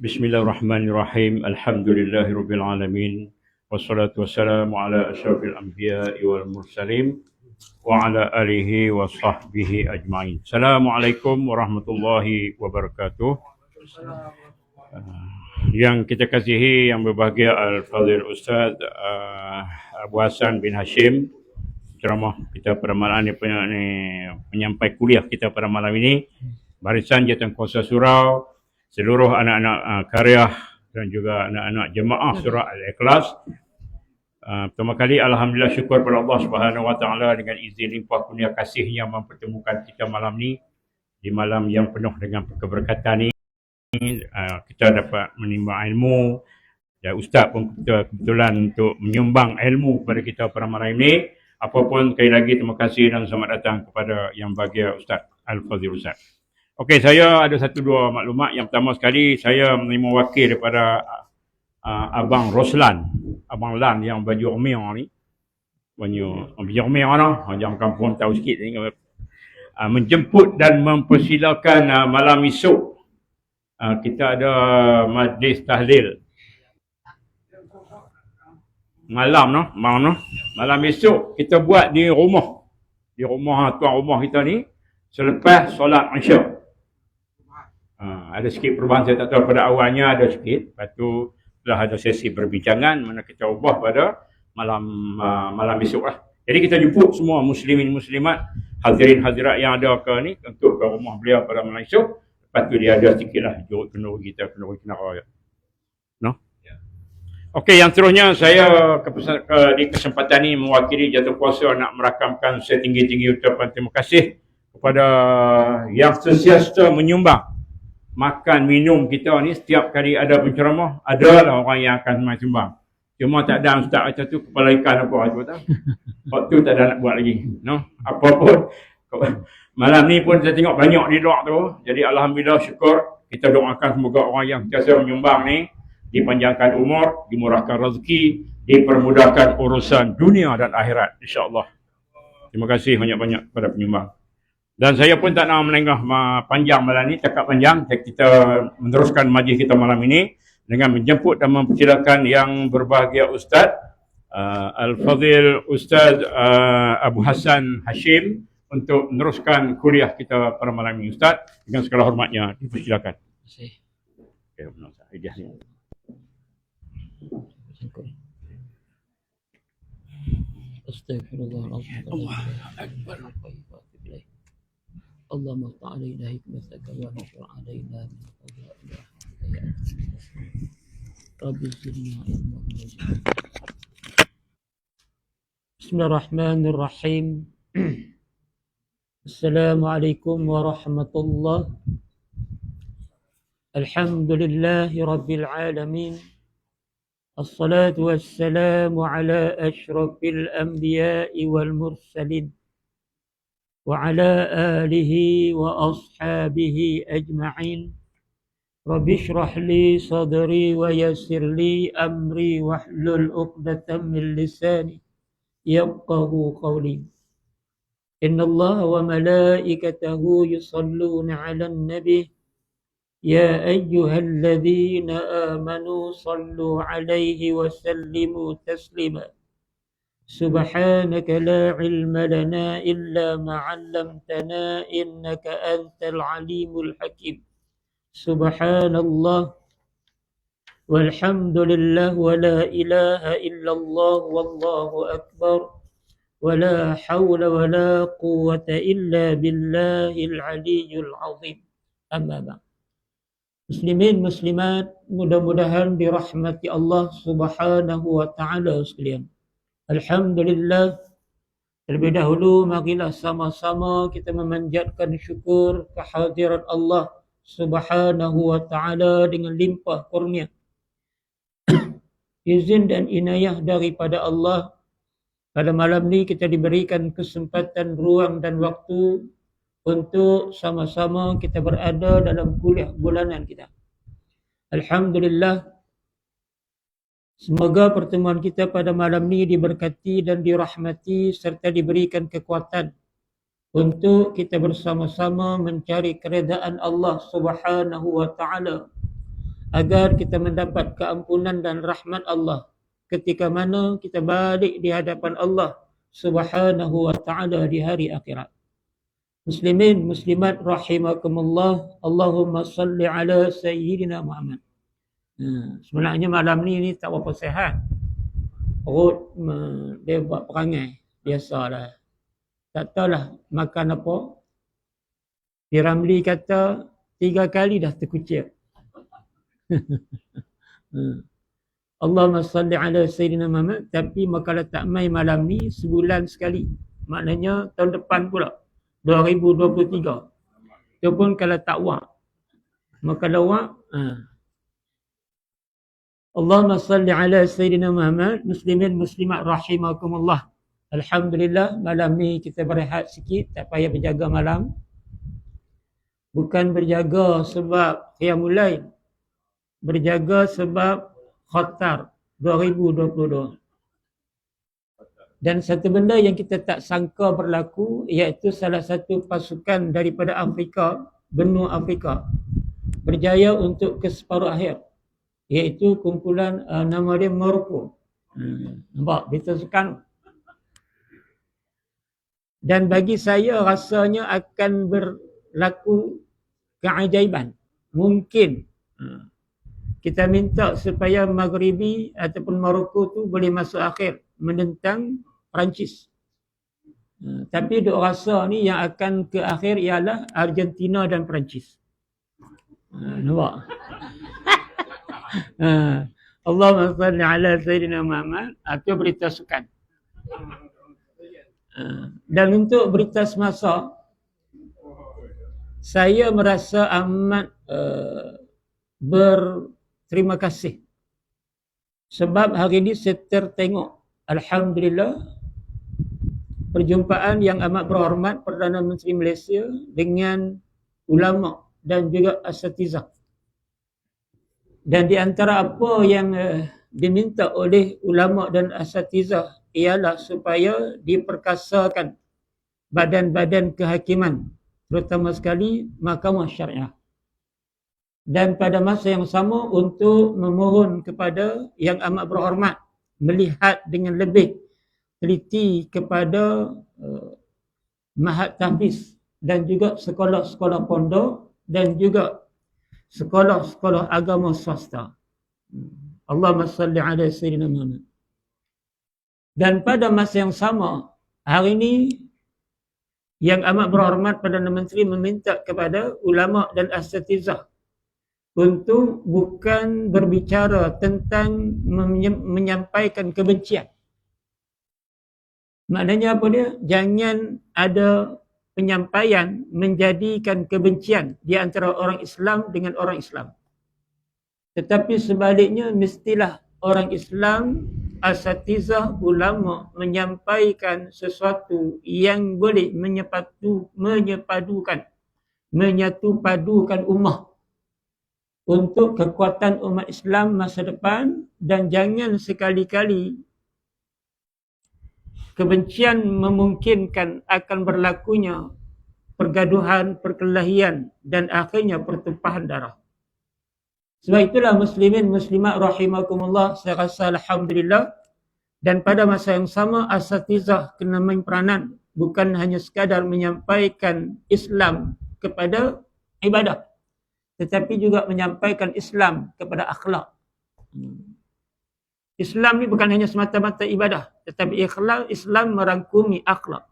Bismillahirrahmanirrahim. Alhamdulillahirabbil alamin. Wassalatu wassalamu ala asyrafil anbiya'i wal mursalin wa ala alihi wa sahbihi ajmain. Assalamualaikum warahmatullahi wabarakatuh. Yang kita kasihi, yang berbahagia Al-Fadhil Ustaz Abu Hassan bin Hashim, ceramah kita pada malam ini, penyampai kuliah kita pada malam ini, barisan Jawatankuasa Surau, seluruh anak-anak karya dan juga anak-anak jemaah surah Al-Ikhlas. Pertama kali alhamdulillah syukur pada Allah Subhanahu Wa Taala dengan izin limpah kurnia kasih-Nya mempertemukan kita malam ni di malam yang penuh dengan keberkatan ni. Kita dapat menimba ilmu dan Ustaz pun kita kebetulan untuk menyumbang ilmu kepada kita pada malam ini. Apapun, sekali lagi terima kasih dan selamat datang kepada yang bahagia Ustaz Al-Fadhil Ustaz. Okey, saya ada satu dua maklumat. Yang pertama sekali, saya menerima wakil daripada Abang Roslan, Abang Lan yang baju Omir ni. Baju Omir lah, jangan kampung tahu sikit ni. Menjemput dan mempersilakan malam esok kita ada majlis tahlil. Malam esok kita buat di rumah. Di rumah tuan rumah kita ni selepas solat Isyak. Ada sikit perubahan, saya tak tahu, pada awalnya ada sikit, lepas tu telah ada sesi perbincangan mana kita ubah pada malam esok lah. Jadi kita jemput semua muslimin muslimat, hadirin hadirat yang ada ke ni untuk ke rumah beliau pada malam esok. Lepas tu dia ada sikit lah jurut kenduri kita, kenduri kenara. No? Okey, yang seterusnya saya di kesempatan ini mewakili Jawatankuasa nak merakamkan setinggi-tinggi ucapan terima kasih kepada yang sentiasa menyumbang makan minum kita ni. Setiap kali ada penceramah, adalah orang yang akan sumbang. Cuma tak ada ustaz macam tu, kepala ikan apa tahu. Waktu tak ada nak buat lagi. No? Apa pun malam ni pun saya tengok banyak di luar tu. Jadi alhamdulillah syukur, kita doakan semoga orang yang sentiasa menyumbang ni dipanjangkan umur, dimurahkan rezeki, dipermudahkan urusan dunia dan akhirat, insya-Allah. Terima kasih banyak-banyak kepada penyumbang. Dan saya pun tak nak melengah panjang malam ni, cakap panjang. Kita meneruskan majlis kita malam ini dengan menjemput dan mempersilakan yang berbahagia Ustaz Al-Fadhil Ustaz Abu Hassan Hashim untuk meneruskan kuliah kita pada malam ini. Ustaz, dengan segala hormatnya dipersilakan. Terima kasih. Astaghfirullahaladzim. Allahu Akbar. اللهم افتح علينا حكمتك وانشر علينا من فضلك رب زدنا علما. بسم الله الرحمن الرحيم. السلام عليكم ورحمة الله. الحمد لله رب العالمين. الصلاة والسلام على أشرف الأنبياء والمرسلين وعلى آله وأصحابه أجمعين. رب اشرح لي صدري ويسر لي أمري واحلل عقدة من لساني يفقه قولي. إن الله وملائكته يصلون على النبي يا أيها الذين آمنوا صلوا عليه وسلموا تسليما. سبحانك لا علم لنا إلا ما علمتنا إنك أنت العليم الحكيم. سبحان الله والحمد لله ولا إله إلا الله والله أكبر ولا حول ولا قوة إلا بالله العلي العظيم. أما بعد. Muslimin muslimat, mudah-mudahan dirahmati Allah Subhanahu wa taala sekalian. Alhamdulillah, terlebih dahulu marilah sama-sama kita memanjatkan syukur kehadiran Allah Subhanahu wa taala dengan limpah kurnia, izin dan inayah daripada Allah. Pada malam ni kita diberikan kesempatan, ruang dan waktu untuk sama-sama kita berada dalam kuliah bulanan kita. Alhamdulillah, semoga pertemuan kita pada malam ni diberkati dan dirahmati serta diberikan kekuatan untuk kita bersama-sama mencari keredaan Allah Subhanahu wa taala agar kita mendapat keampunan dan rahmat Allah ketika mana kita balik di hadapan Allah Subhanahu wa taala di hari akhirat. Muslimin muslimat rahimakumullah, Allahumma salli ala sayyidina Muhammad. Sebenarnya malam ni tak berapa sihat. Perut dia buat perangai biasalah. Tak tahulah makan apa. Di Ramli kata 3 kali dah terkucil. Allahumma salli ala sayyidina Muhammad. Tapi kalau tak main malam ni sebulan sekali. Maknanya tahun depan pula 2023. Itu pun kalau tak wak. Maka kalau wak Allahumma salli ala sayyidina Muhammad. Muslimin muslimat rahimakumullah. Alhamdulillah malam ni kita berehat sikit, tak payah berjaga malam. Bukan berjaga sebab qiyamul lail, berjaga sebab Qatar 2022. Dan satu benda yang kita tak sangka berlaku, iaitu salah satu pasukan daripada Afrika, benua Afrika, berjaya untuk ke separuh akhir, iaitu kumpulan nama dia Morocco. Nampak berita sukan. Dan bagi saya rasanya akan berlaku keajaiban. Mungkin kita minta supaya Maghribi ataupun Morocco tu boleh masuk akhir menentang Perancis. Tapi duk rasa ni yang akan ke akhir ialah Argentina dan Perancis. Nampak? Allahumma salli ala sayyidina Muhammad. Itu berita sukan. Dan untuk berita semasa, saya merasa amat berterima kasih. Sebab hari ini saya tertengok, alhamdulillah, perjumpaan yang amat berhormat Perdana Menteri Malaysia dengan ulama dan juga asatizah. Dan di antara apa yang diminta oleh ulama dan asatizah ialah supaya diperkasakan badan-badan kehakiman, terutama sekali Mahkamah Syariah. Dan pada masa yang sama untuk memohon kepada yang amat berhormat melihat dengan lebih teliti kepada Mahat Tahfiz dan juga sekolah-sekolah pondok dan juga sekolah-sekolah agama swasta. Allahumma salli ala sayyidina Muhammad. Dan pada masa yang sama, hari ini yang amat berhormat Perdana Menteri meminta kepada ulama dan asatizah untuk bukan berbicara tentang menyampaikan kebencian. Maknanya apa dia? Jangan ada penyampaian menjadikan kebencian di antara orang Islam dengan orang Islam. Tetapi sebaliknya mestilah orang Islam, asatizah, ulama menyampaikan sesuatu yang boleh menyatupadukan ummah untuk kekuatan umat Islam masa depan. Dan jangan sekali-kali kebencian memungkinkan akan berlakunya pergaduhan, perkelahian dan akhirnya pertumpahan darah. Sebab itulah muslimin muslimat rahimakumullah, saya rasa alhamdulillah. Dan pada masa yang sama asatizah kena main peranan, bukan hanya sekadar menyampaikan Islam kepada ibadah, tetapi juga menyampaikan Islam kepada akhlak. Islam ni bukan hanya semata-mata ibadah, tetapi Islam merangkumi akhlak.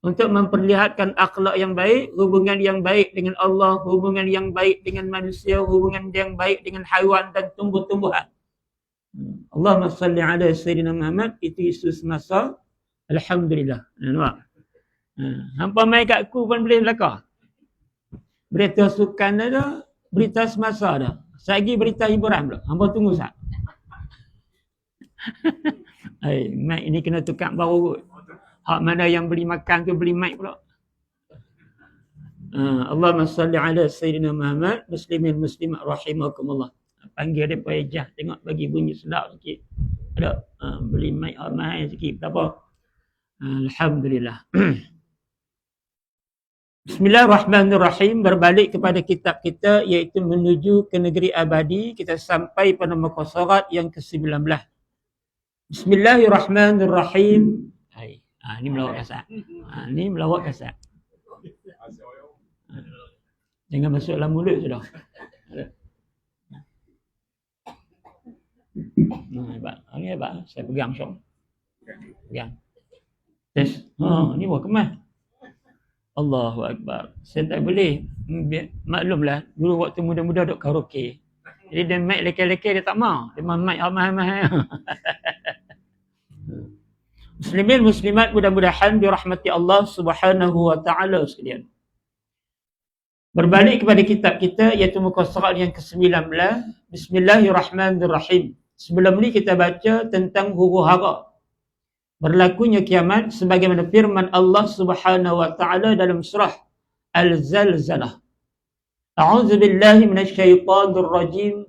Untuk memperlihatkan akhlak yang baik, hubungan yang baik dengan Allah, hubungan yang baik dengan manusia, hubungan yang baik dengan haiwan dan tumbuh-tumbuhan. Allahumma salli ala sayyidina Muhammad. Itu isu semasa. Alhamdulillah. Nampak? Hampa main kat aku pun boleh belakang. Berita sukan ada, berita semasa ada. Lagi berita hiburan pula. Hampa tunggu sat. Mic ni kena tukar baru kot. Hak mana yang beli makan tu beli mic pula. Allahumma salli ala sayyidina Muhammad. Muslimin muslimat rahimakumullah. Panggil dia Ejah, tengok bagi bunyi sedap sikit. Ada beli mic mahal sikit, tak apa. Alhamdulillah. Bismillahirrahmanirrahim. Berbalik kepada kitab kita iaitu menuju ke negeri abadi. Kita sampai pada muka surat yang ke-19. Bismillahirrahmanirrahim. Hai. Ni melawak kasar. Ni melawak kasar. Jangan masuk dalam mulut sudah. Hebat. Ini hebat. Saya pegang syok. Pegang. Tes. Ni buah kemas. Allahu Akbar. Saya tak boleh. Maklumlah, dulu waktu muda-muda duk karaoke. Jadi dia mic leke-leke dia tak mau. Dia mic mahal-mahal. Muslimin muslimat mudah-mudahan dirahmati Allah Subhanahu wa taala sekalian. Berbalik kepada kitab kita iaitu muka surat yang ke-19. Bismillahirrahmanirrahim. Sebelum ni kita baca tentang huru-hara berlakunya kiamat sebagaimana firman Allah Subhanahu wa taala dalam surah Al-Zalzalah. A'udzu billahi minasyaitonir rajim.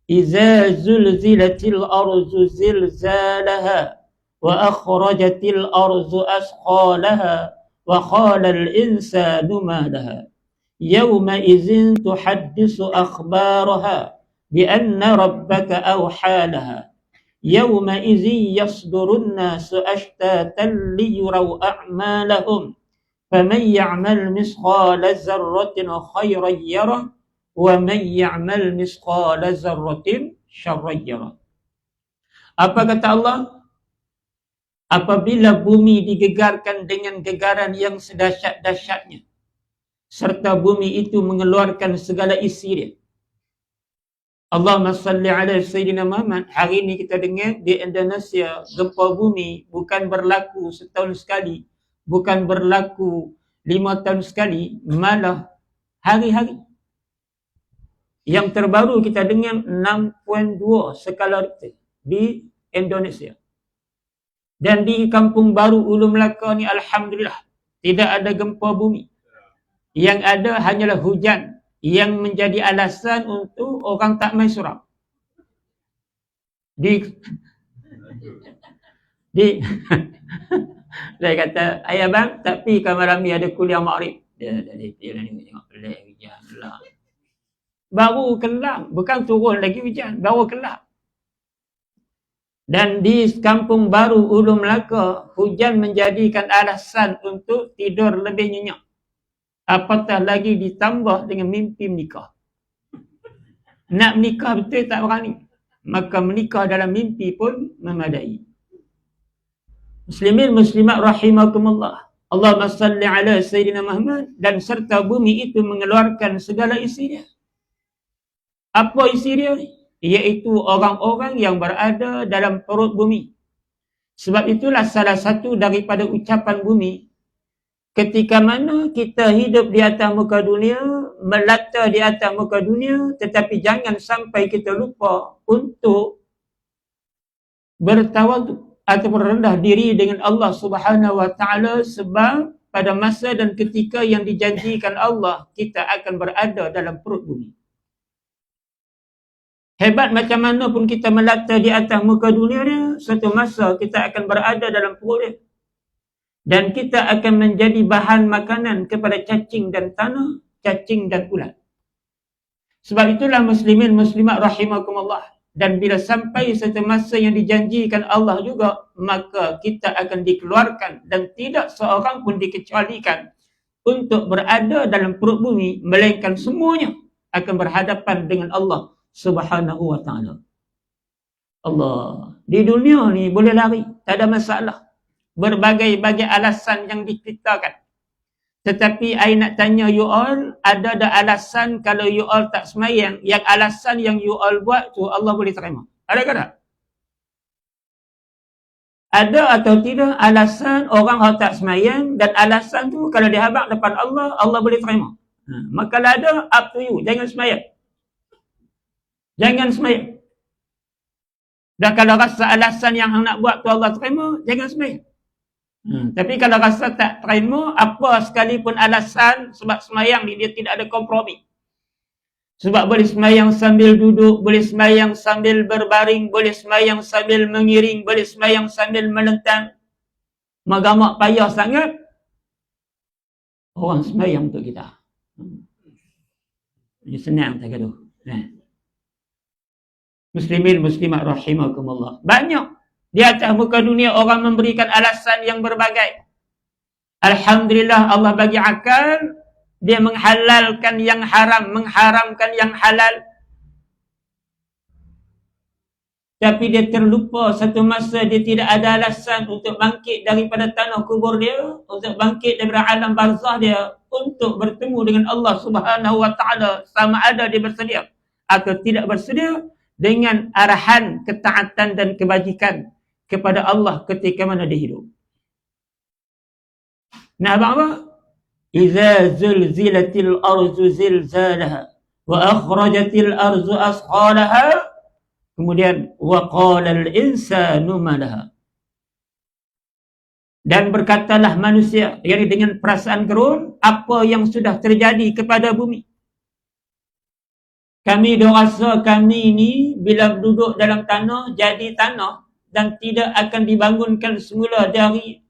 Idza zulzilatil ardu zilzalaha wa akhrajatil ardu asqalaha wa qala al-insanu ma laha. Yawma idzin tuhaddisu akhbaraha bi anna rabbaka awha laha. يومئذ يصدر الناس أشتاتا ليروا أعمالهم فمن يعمل مثقال ذرة خيرا يره ومن يعمل مثقال ذرة شرا يره. Apa kata Allah? Apabila bumi digegarkan dengan gegaran yang sedahsyat-dahsyatnya serta bumi itu mengeluarkan segala isi dia. Allahumma salli ala Sayyidina Muhammad. Hari ini kita dengar di Indonesia gempa bumi bukan berlaku setahun sekali, bukan berlaku 5 tahun sekali, malah hari-hari. Yang terbaru kita dengar 6.2 skala Richter di Indonesia. Dan di Kampung Baru Ulu Melaka ni alhamdulillah tidak ada gempa bumi. Yang ada hanyalah hujan yang menjadi alasan untuk orang tak main surau. Saya kata, ayah bang, tapi kan malam ni ada kuliah Maghrib. Dia tengok pelik hujan lah. Baru kelam, bukan turun lagi hujan, baru kelam. Dan di Kampung Baru Ulu Melaka, hujan menjadikan alasan untuk tidur lebih nyenyak. Apatah lagi ditambah dengan mimpi menikah. Nak menikah betul tak berani. Maka menikah dalam mimpi pun memadai. Muslimin muslimat rahimakumullah. Allahumma salli ala Sayyidina Muhammad. Dan serta bumi itu mengeluarkan segala isi dia. Apa isi dia? Iaitu orang-orang yang berada dalam perut bumi. Sebab itulah salah satu daripada ucapan bumi, ketika mana kita hidup di atas muka dunia, melata di atas muka dunia, tetapi jangan sampai kita lupa untuk bertawaduk atau rendah diri dengan Allah Subhanahu wa taala, sebab pada masa dan ketika yang dijanjikan Allah, kita akan berada dalam perut bumi. Hebat macam mana pun kita melata di atas muka dunia dia, suatu masa kita akan berada dalam perut dia. Dan kita akan menjadi bahan makanan kepada cacing dan tanah, cacing dan ulat. Sebab itulah muslimin muslimat rahimakumullah. Dan bila sampai satu masa yang dijanjikan Allah juga, maka kita akan dikeluarkan dan tidak seorang pun dikecualikan untuk berada dalam perut bumi, melainkan semuanya akan berhadapan dengan Allah Subhanahu wa ta'ala. Allah. Di dunia ni boleh lari, tak ada masalah. Berbagai-bagai alasan yang diceritakan. Tetapi I nak tanya you all, ada alasan kalau you all tak semayang, yang alasan yang you all buat tu Allah boleh terima? Ada ke tak? Ada atau tidak alasan orang yang tak semayang, dan alasan tu kalau dihabaq depan Allah, Allah boleh terima? Maka kalau ada, up to you, jangan semayang. Jangan semayang. Dan kalau rasa alasan yang nak buat tu Allah terima, jangan semayang. Tapi kalau rasa tak terima, apa sekalipun alasan, sebab semayang ni dia tidak ada kompromi. Sebab boleh semayang sambil duduk, boleh semayang sambil berbaring, boleh semayang sambil mengiring, boleh semayang sambil melentang. Magamak payah sangat. orang sembahyang untuk kita. Ini senang tak gaduh. Muslimin muslimat rahimakumullah. Banyak di atas muka dunia orang memberikan alasan yang berbagai. Alhamdulillah Allah bagi akal, dia menghalalkan yang haram, mengharamkan yang halal. Tapi dia terlupa satu masa dia tidak ada alasan untuk bangkit daripada tanah kubur dia, untuk bangkit daripada alam barzah dia, untuk bertemu dengan Allah Subhanahu wa taala, sama ada dia bersedia atau tidak bersedia dengan arahan ketaatan dan kebajikan kepada Allah ketika mana dia hidup. Nah, apa? Iza zulzilatil ardu zilzalaha wa akhrajatil ardu asqalaha. Kemudian waqala al-insanu ma laha. Dan berkatalah manusia, yakni dengan perasaan gerun, apa yang sudah terjadi kepada bumi. Kami rasa kami ini bila duduk dalam tanah jadi tanah dan tidak akan dibangunkan semula dari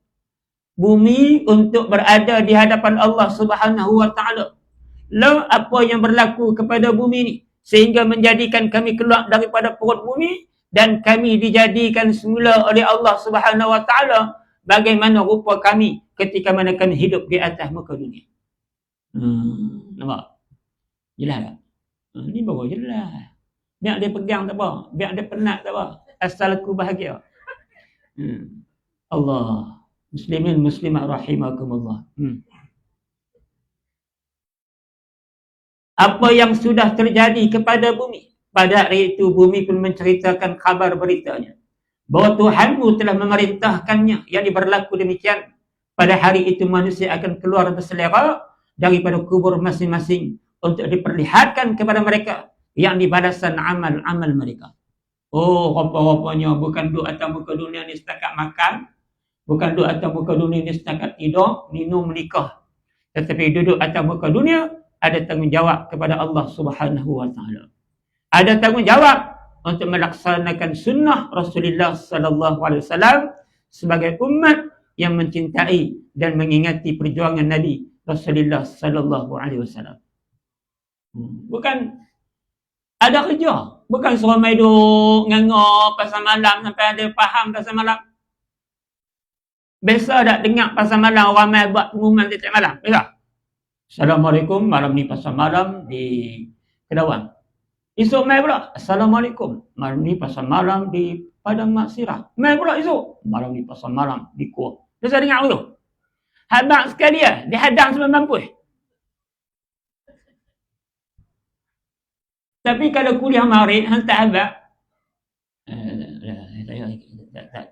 bumi untuk berada di hadapan Allah Subhanahu wa taala. Lalu apa yang berlaku kepada bumi ini sehingga menjadikan kami keluar daripada perut bumi dan kami dijadikan semula oleh Allah Subhanahu wa taala bagaimana rupa kami ketika mana kami hidup di atas muka dunia. Nampak? Jelas tak? Ni baru jelas. Biar dia pegang tak apa, biar dia penat tak apa, asal aku bahagia. Allah, muslimin muslimat rahimakumullah. Apa yang sudah terjadi kepada bumi. Pada hari itu bumi pun menceritakan kabar beritanya. Bahawa Tuhanmu telah memerintahkannya. Yang berlaku demikian. Pada hari itu manusia akan keluar berselera daripada kubur masing-masing. Untuk diperlihatkan kepada mereka. Yang dibalasan amal-amal mereka. Oh, rupa-rupanya bukan duduk atas muka dunia ni setakat makan. Bukan duduk atas muka dunia ni setakat tidur, minum, menikah. Tetapi duduk atas muka dunia ada tanggungjawab kepada Allah Subhanahu wa taala. Ada tanggungjawab untuk melaksanakan sunnah Rasulullah sallallahu alaihi wasallam sebagai umat yang mencintai dan mengingati perjuangan Nabi Rasulullah sallallahu alaihi wasallam. Bukan ada kerja, bukan suruh mai duk ngangor pasal malam sampai ada faham pasal malam. Biasa tak dengar pasal malam orang mai buat pengumuman setiap malam? Biasa. Assalamualaikum, malam ni pasal malam di Kedawan. Esok mai pula, Assalamualaikum, malam ni pasal malam di Padang Mak Sirah. Mai pula esok, malam ni pasal malam di Kuah. Biasa dengar tu. Habang sekali dia hadang semua mampu. Tapi kalau kuliah marid, hantar abang.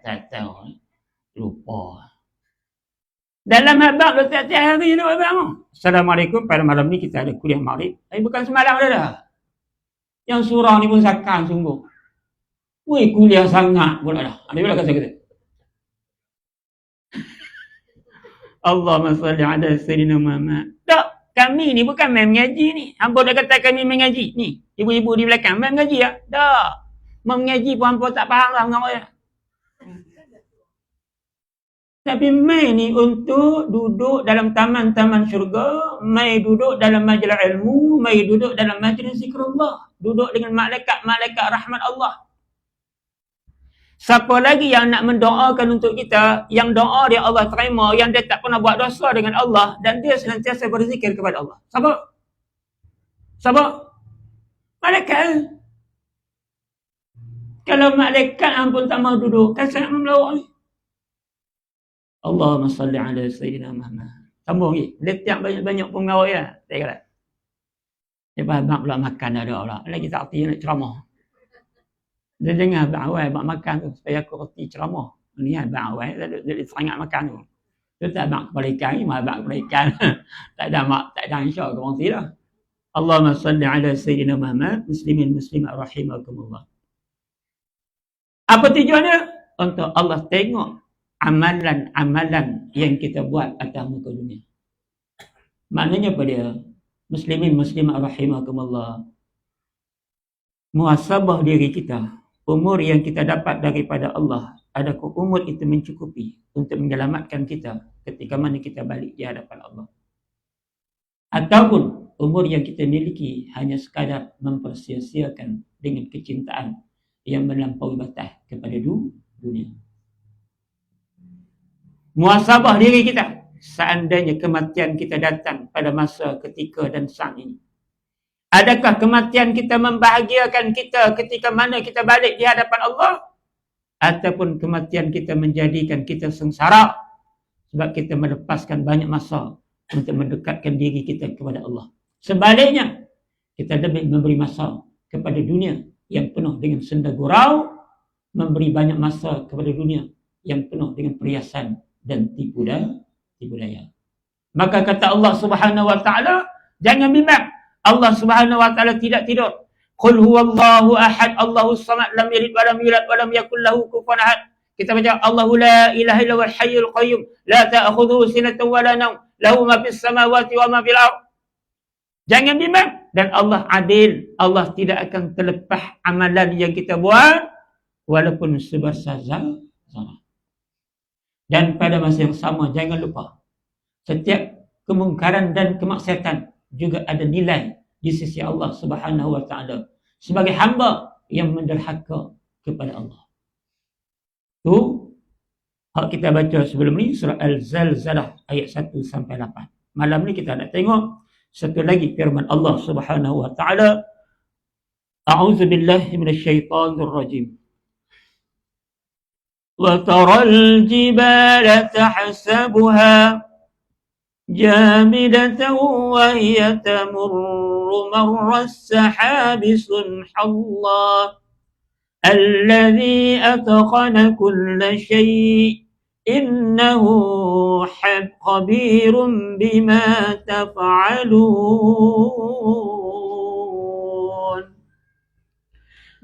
Tak tahu. Lupa. Dalam habang tu tiap-tiap hari tu abang. Assalamualaikum, pada malam ni kita ada kuliah maghrib. Bukan semalam dah. Yang surah ni pun sakan sungguh. Woi, kuliah sangat pula dah. Ada pula kata kita. Allahumma salli ala sayyidina Muhammad. Tak, kami ni bukan main mengaji ni. Hampa dah kata kami mengaji. Ni, ibu-ibu di belakang main mengaji ya? Tak. Mengaji pun hampa tak faham lah mengaji. Tapi mai ni untuk duduk dalam taman-taman syurga, mai duduk dalam majlis ilmu, mai duduk dalam majlis zikrullah, duduk dengan malaikat-malaikat rahmat Allah. Siapa lagi yang nak mendoakan untuk kita, yang doa dia Allah terima, yang dia tak pernah buat dosa dengan Allah dan dia senantiasa berzikir kepada Allah? Siapa? Siapa? Malaikat. Kalau malaikat ampun tak mau duduk, kan sangat memelawak ni. Allahumma salli ala sayyidina Muhammad. Sambung lagi. Dia banyak pengawal ya. Saya kata. Dia abang pula makan ada pula. Lagi tak erti nak ceramah. Dia jangan abang awal abang makan tu. Supaya aku erti ceramah. Ni abang awal. Dia sangat makan tu. Dia tak abang kepala ikan ni. Abang kepala ikan. Tak ada insya ke berhenti dah. Allahumma salli ala sayyidina Muhammad. Muslimin muslimat rahimakumullah. Apa tujuannya? Untuk Allah tengok amalan-amalan yang kita buat atas muka dunia. Maknanya apa dia? Muslimin muslimat rahimakumullah. Muhasabah diri kita. Umur yang kita dapat daripada Allah. Adakah umur itu mencukupi untuk menyelamatkan kita ketika mana kita balik di hadapan Allah? ataupun umur yang kita miliki hanya sekadar mempersia-siakan dengan kecintaan yang melampaui batas kepada dunia. Muhasabah diri kita seandainya kematian kita datang pada masa ketika dan saat ini. Adakah kematian kita membahagiakan kita ketika mana kita balik di hadapan Allah? Ataupun kematian kita menjadikan kita sengsara sebab kita melepaskan banyak masa untuk mendekatkan diri kita kepada Allah. Sebaliknya, kita lebih memberi masa kepada dunia yang penuh dengan senda gurau, memberi banyak masa kepada dunia yang penuh dengan perhiasan dan tipu daya. Maka kata Allah Subhanahu wa taala, jangan bimbang. Allah Subhanahu wa taala tidak tidur. Qul huwallahu ahad, Allahus samad, lam yalid wa lam yulad wa lam yakul lahu kufuwan ahad. Kita baca Allahu la ilaha illa huwal hayyul qayyum, la ta'khudhuhu sinatun wa la nawm, lahu ma fis samawati wa ma fil ardh. Jangan bimbang, dan Allah adil. Allah tidak akan terlepas amalan yang kita buat walaupun sebesar zarah. Dan pada masa yang sama jangan lupa, setiap kemungkaran dan kemaksiatan juga ada nilai di sisi Allah Subhanahu wa taala sebagai hamba yang menderhaka kepada Allah. Tu hak kita baca sebelum ni surah Al-Zalzalah ayat 1 sampai 8. Malam ni kita nak tengok satu lagi firman Allah Subhanahu wa taala. A'udzu billahi minasyaitonir rajim. Wa taral jibala tahsabuha جامدة وهي تمر مر السحاب صنع الله الذي أتقن كل شيء إنه خبير بما تفعلون.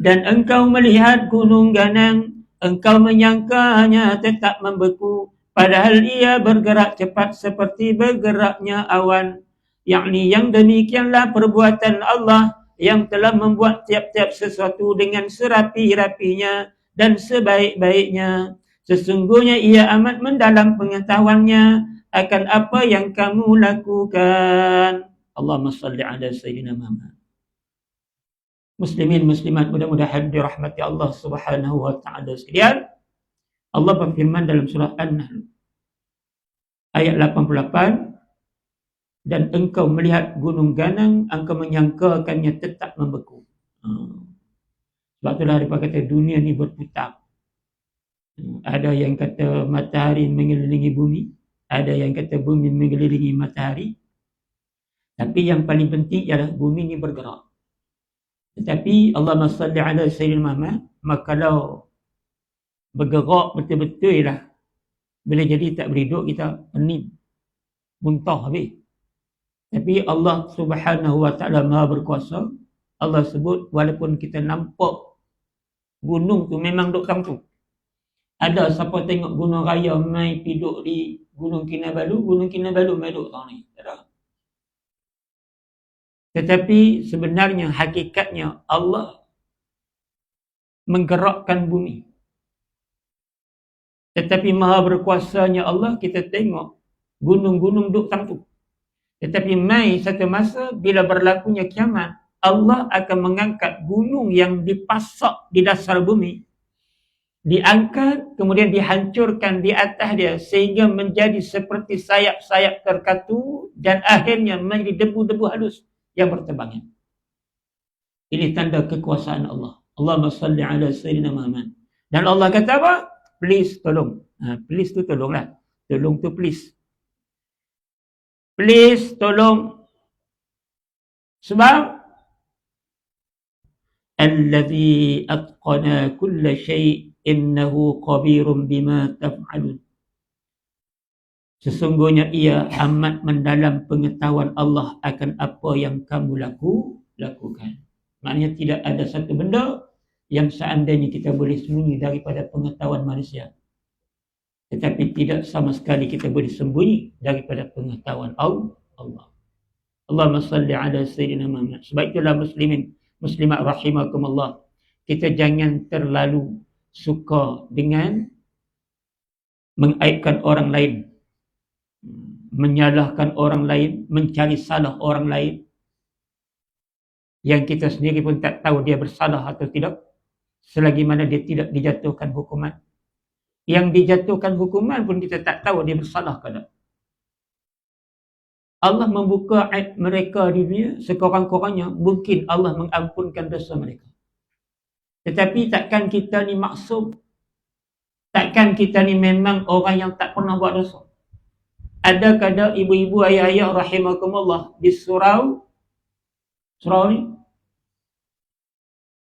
Dan engkau melihat gunung ganang, engkau menyangkanya tetap membeku, padahal ia bergerak cepat seperti bergeraknya awan. Yakni yang demikianlah perbuatan Allah yang telah membuat tiap-tiap sesuatu dengan serapi-rapinya dan sebaik-baiknya. Sesungguhnya ia amat mendalam pengetahuannya akan apa yang kamu lakukan. Allahumma salli ala sayyidina Muhammad. Muslimin muslimat mudah-mudahan dirahmati Allah Subhanahu wa taala sekalian. Allah berfirman dalam surah An-Nahl ayat 88, dan engkau melihat gunung ganang, engkau menyangkakannya tetap membeku. Sebab itulah mereka kata dunia ni berputar. Ada yang kata matahari mengelilingi bumi, ada yang kata bumi mengelilingi matahari. Tapi yang paling penting ialah bumi ni bergerak. Tetapi Allahumma salli ala sayyidina Muhammad, maka kalau bergerak betul-betul lah, bila jadi tak boleh duduk, kita pening, muntah habis. Tapi Allah Subhanahu wa taala Maha berkuasa. Allah sebut walaupun kita nampak gunung tu memang duduk kampung. Ada siapa tengok Gunung Raya mai duduk di Gunung Kinabalu mai duduk tang ni? Tak ada. Tetapi sebenarnya hakikatnya Allah menggerakkan bumi. Tetapi maha berkuasanya Allah, kita tengok gunung-gunung duduk kampung. Tetapi mai satu masa bila berlakunya kiamat, Allah akan mengangkat gunung yang dipasak di dasar bumi, diangkat kemudian dihancurkan di atas dia sehingga menjadi seperti sayap-sayap terkatu dan akhirnya menjadi debu-debu halus yang berterbangan. Ini tanda kekuasaan Allah. Allahumma salli ala sayyidina Muhammad. Dan Allah kata apa? Please tolong. Please tu tolonglah. Tolong tu please. Please tolong. Sebab allazi atqana kulla syai' innahu khabirun bima taf'alun. Sesungguhnya ia amat mendalam pengetahuan Allah akan apa yang kamu lakukan. Maknanya tidak ada satu benda yang seandainya kita boleh sembunyi daripada pengetahuan manusia. Tetapi tidak sama sekali kita boleh sembunyi daripada pengetahuan Allah. Allahumma salli ala sayyidina Muhammad. Sebab itulah muslimin, muslimat rahimakumullah, kita jangan terlalu suka dengan mengaibkan orang lain. menyalahkan orang lain, mencari salah orang lain, yang kita sendiri pun tak tahu dia bersalah atau tidak, selagi mana dia tidak dijatuhkan hukuman. Yang dijatuhkan hukuman pun kita tak tahu dia bersalah ke tak. Allah membuka aib mereka di dunia, sekurang-kurangnya mungkin Allah mengampunkan dosa mereka. Tetapi takkan kita ni maksum, takkan kita ni memang orang yang tak pernah buat dosa. Ada kadang ibu-ibu, ayah-ayah rahimakumullah di surau ni?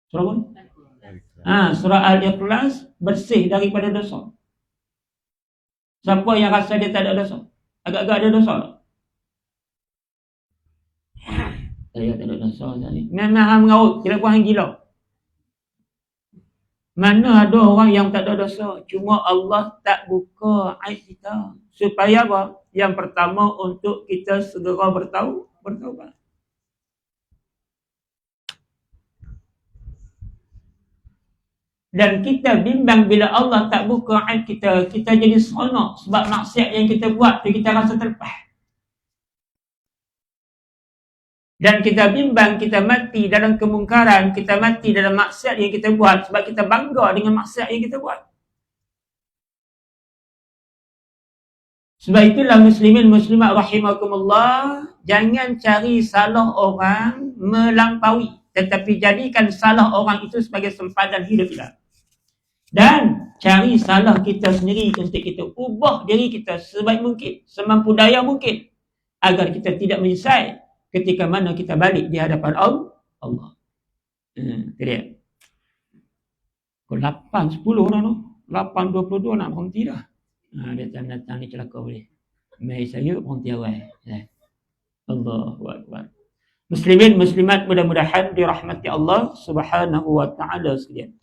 Surau ni? Surah Al-Ikhlas bersih daripada dosa. Siapa yang rasa dia tak ada dosa? Agak-agak ada dosa tak? Saya tak ada dosa tadi. Memang hang mengaut, tidak pun hang gila. Mana ada orang yang tak ada dosa? Cuma Allah tak buka aib kita. Supaya apa? Yang pertama untuk kita segera bertaubat. Dan kita bimbang bila Allah tak buka aib kita, kita jadi seronok sebab maksiat yang kita buat tu kita rasa terlepas. Dan kita bimbang kita mati dalam kemungkaran, kita mati dalam maksiat yang kita buat sebab kita bangga dengan maksiat yang kita buat. Sebab itulah muslimin muslimat rahimakumullah, jangan cari salah orang melampaui, tetapi jadikan salah orang itu sebagai sempadan hidup kita. Dan cari salah kita sendiri untuk kita ubah diri kita sebaik mungkin, semampu daya mungkin, agar kita tidak menyesal ketika mana kita balik di hadapan Allah. Itu dia. Pukul 8.10 dah tu. 8.22 nak berhenti dah. Dia datang ni celaka boleh. Mari saya berhenti awal. Allahu Akbar. Muslimin, muslimat mudah-mudahan dirahmati Allah subhanahu wa ta'ala sekalian.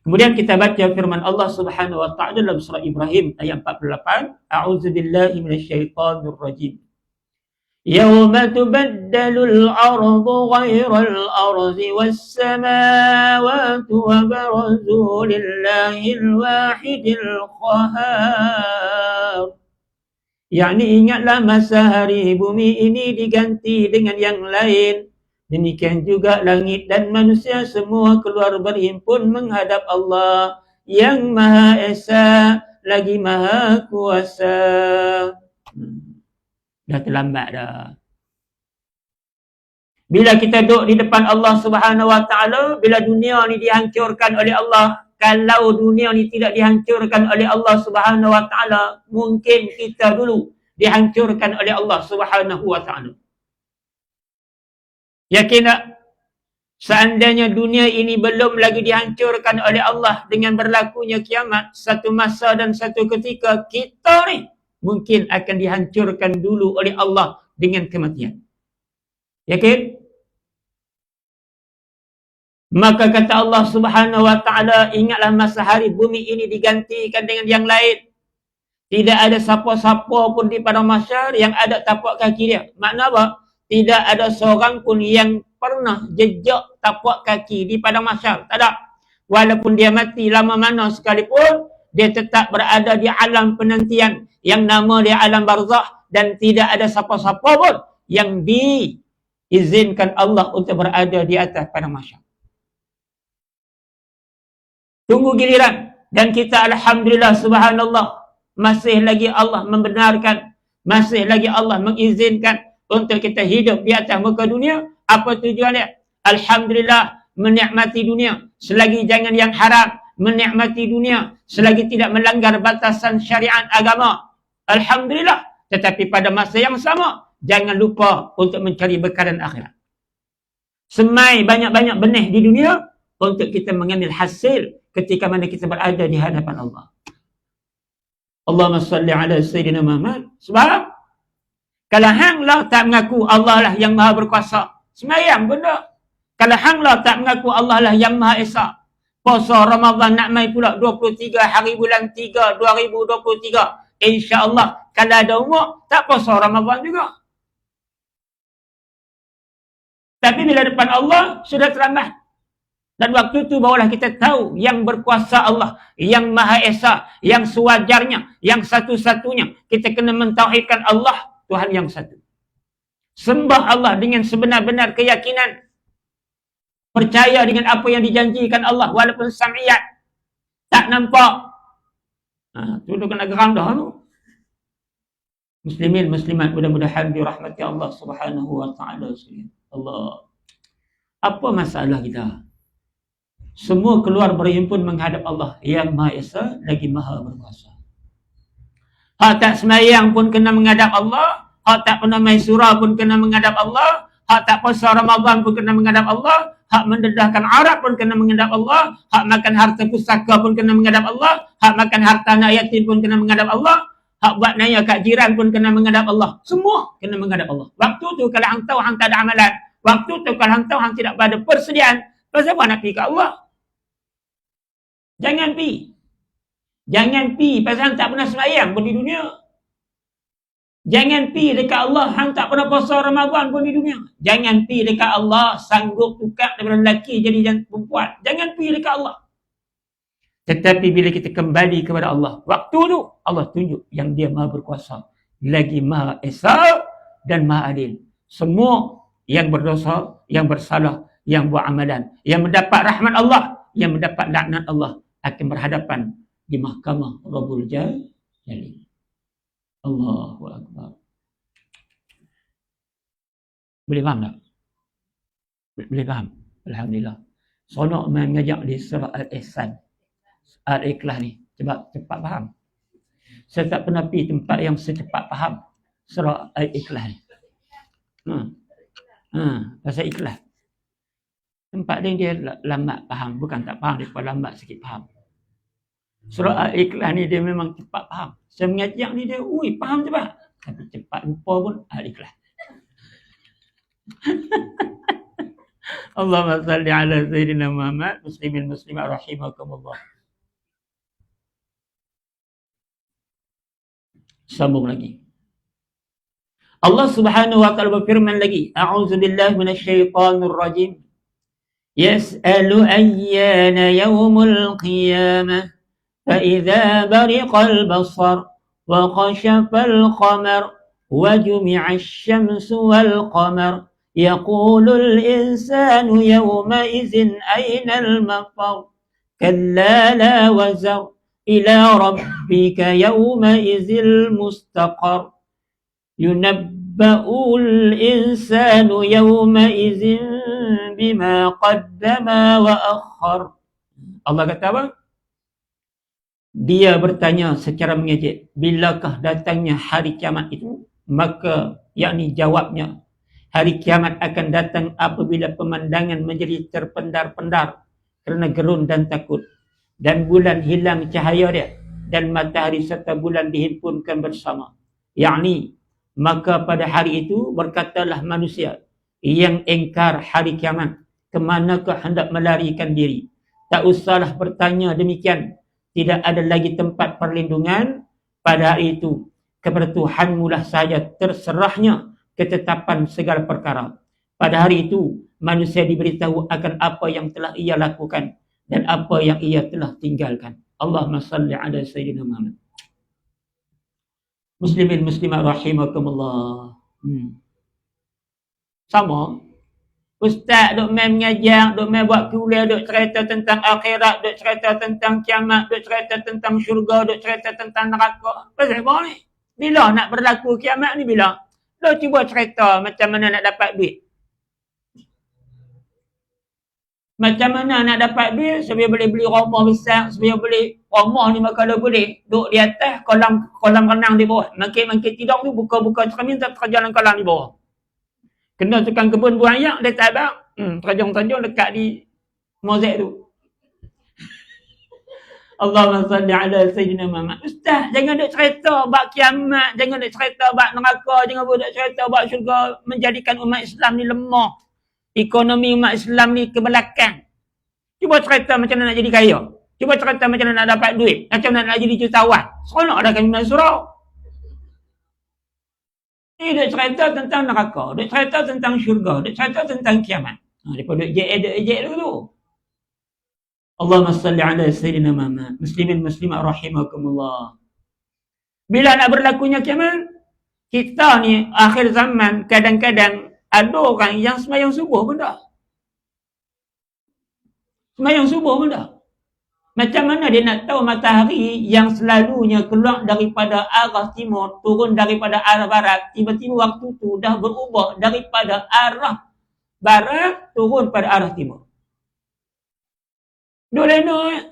Kemudian kita baca firman Allah subhanahu wa ta'ala dalam surah Ibrahim ayat 48. A'udzubillahi minasyaitanir rajim. يوم تبدل الأرض غير الأرض والسماوات وبرزوا لله الواحد القهار. Yakni ingatlah masa hari bumi ini diganti dengan yang lain. Demikian juga langit dan manusia semua keluar berhimpun menghadap Allah yang Maha Esa lagi Maha Kuasa. Dah terlambat dah. Bila kita duduk di depan Allah subhanahu wa ta'ala, bila dunia ni dihancurkan oleh Allah, kalau dunia ni tidak dihancurkan oleh Allah subhanahu wa ta'ala, mungkin kita dulu dihancurkan oleh Allah subhanahu wa ta'ala. Yakin tak? Seandainya dunia ini belum lagi dihancurkan oleh Allah dengan berlakunya kiamat, satu masa dan satu ketika kita ni mungkin akan dihancurkan dulu oleh Allah dengan kematian. Yakin? Maka kata Allah subhanahu wa ta'ala, ingatlah masa hari bumi ini digantikan dengan yang lain. Tidak ada siapa-siapa pun di padang mahsyar yang ada tapak kaki dia. Makna apa? Tidak ada seorang pun yang pernah jejak tapak kaki di padang mahsyar. Tak ada. Walaupun dia mati lama mana sekalipun, dia tetap berada di alam penantian yang nama dia alam barzakh, dan tidak ada siapa-siapa pun yang diizinkan Allah untuk berada di atas padang mahsyar. Tunggu giliran. Dan kita alhamdulillah subhanallah, masih lagi Allah membenarkan, masih lagi Allah mengizinkan untuk kita hidup di atas muka dunia. Apa tujuannya? Alhamdulillah, menikmati dunia selagi jangan yang haram, menikmati dunia selagi tidak melanggar batasan syariat agama. Alhamdulillah. Tetapi pada masa yang sama, jangan lupa untuk mencari bekalan akhirat. Semai banyak-banyak benih di dunia untuk kita mengambil hasil ketika mana kita berada di hadapan Allah. Allahumma salli ala Sayyidina Muhammad. Sebab kalau hanglah tak mengaku Allah lah yang maha berkuasa, semayang benda. Kalau hanglah tak mengaku Allah lah yang maha esa, puasa Ramadan nak mai pula 23 hari bulan 3 2023. InsyaAllah kalau ada umur tak puasa Ramadan juga. Tapi bila depan Allah sudah terlambat. Dan waktu itu barulah kita tahu yang berkuasa Allah, yang Maha Esa, yang sewajarnya, yang satu-satunya. Kita kena mentauhidkan Allah, Tuhan yang satu. Sembah Allah dengan sebenar-benar keyakinan. Percaya dengan apa yang dijanjikan Allah, walaupun sam'iyat. Tak nampak. Tu kena geram dah tu. Muslimin, muslimat, mudah-mudahan dirahmati Allah Subhanahu wa taala sekalian. Allah. Apa masalah kita? Semua keluar berhimpun menghadap Allah yang Maha Esa lagi Maha Berkuasa. Hak tak semayang pun kena menghadap Allah, hak tak pernah main surah pun kena menghadap Allah, hak tak puasa Ramadan pun kena menghadap Allah, hak mendedahkan Arab pun kena menghadap Allah, hak makan harta pusaka pun kena menghadap Allah, hak makan harta anak yatim pun kena menghadap Allah, hak buat naya kat jiran pun kena menghadap Allah. Semua kena menghadap Allah. Waktu tu kalau hang tahu hang tak ada amalan, waktu tu kalau hang tahu hang tidak ada persediaan, pasal apa nak pergi ke Allah? Jangan pi. Jangan pi pasal hang tak pernah sembahyang pun di dunia. Jangan pi dekat Allah hang tak pernah puasa Ramadan pun di dunia. Jangan pi dekat Allah sanggup tukar daripada lelaki jadi perempuan. Jangan pi dekat Allah. Tetapi bila kita kembali kepada Allah, waktu tu Allah tunjuk yang dia Maha Berkuasa, lagi Maha Esa dan Maha Adil. Semua yang berdosa, yang bersalah, yang buat amalan, yang mendapat rahmat Allah, yang mendapat laknat Allah akan berhadapan di mahkamah Rabbul Jalil. Allahu Akbar. Boleh faham tak? Boleh faham? Alhamdulillah. Sonok mengajak di surah Al-Ihsan, Al-Ikhlas ni. Cepat faham. Saya tak pernah pergi tempat yang secepat faham surah Al-Ikhlas ni. Pasal ikhlas. Tempat dia lambat faham. Bukan tak faham, dia lambat sikit faham. Surah Al-Ikhlas ni dia memang cepat faham. Saya mengajak ni dia, faham cepat. Tapi cepat lupa pun Al-Ikhlas. Allahumma salli ala Sayyidina Muhammad. Muslimin muslimat rahimakumullah. Sambung lagi. Allah Subhanahu wa taala berfirman lagi, a'udzubillahi minasyaitonir rajim. Yas'alu ayyana yaumul qiyamah fa idza bariqal basar wa khashafal qamar wa jumi'asy syamsu wal qamar yaqulul insanu yawma idzin aynal mafar kalla la wazar ila rabbika yawma idzil mustaqar yunabba'ul insanu yawma idzin bima qaddama wa akhar. Allah kata apa? Dia bertanya secara mengejek, bilakah datangnya hari kiamat itu? Maka yakni jawabnya, hari kiamat akan datang apabila pemandangan menjadi terpendar-pendar kerana gerun dan takut, dan bulan hilang cahaya dia, dan matahari serta bulan dihimpunkan bersama. Yakni maka pada hari itu berkatalah manusia yang engkar hari kiamat, kemanakah hendak melarikan diri? Tak usahlah bertanya demikian. Tidak ada lagi tempat perlindungan pada hari itu. Kepada Tuhanmu lah sahaja terserahnya ketetapan segala perkara. Pada hari itu, manusia diberitahu akan apa yang telah ia lakukan dan apa yang ia telah tinggalkan. Allahumma salli ala Sayyidina Muhammad. Muslimin muslimat rahimakumullah. Sama. Ustaz duk main mengajar, duk main buat kuliah, duk cerita tentang akhirat, duk cerita tentang kiamat, duk cerita tentang syurga, duk cerita tentang neraka. Pasal apa ni? Bila nak berlaku kiamat ni bila? Lo cuba cerita macam mana nak dapat duit. Macam mana nak dapat duit supaya boleh beli rumah besar, supaya boleh rumah ni kalau boleh duduk di atas kolam renang di bawah. Makin tidur tu buka cermin tak terjalan kolam di bawah. Kena tukang kebun buang air, dia tak abang. Terjung-terjung dekat di mozaik tu. Allahumma salli ala Sayyidina Muhammad. Ustaz, jangan duk cerita bab kiamat, jangan duk cerita bab neraka, jangan duk cerita bab syurga, menjadikan umat Islam ni lemah. Ekonomi umat Islam ni ke belakang. Cuba cerita macam mana nak jadi kaya. Cuba cerita macam mana nak dapat duit. Macam mana nak jadi jutawan. Seronok dah kami surau. Ni dia cerita tentang neraka, dia cerita tentang syurga, dia cerita tentang kiamat. Depa duk ejek dulu tu. Allahumma salli ala Sayyidina Muhammad. Muslimin muslimat rahimakumullah. Bila nak berlakunya kiamat, kita ni akhir zaman kadang-kadang ada orang yang sembahyang subuh pun tak. Sembahyang subuh pun tak. Macam mana dia nak tahu matahari yang selalunya keluar daripada arah timur, turun daripada arah barat, tiba-tiba waktu tu dah berubah daripada arah barat, turun pada arah timur. Dua lena.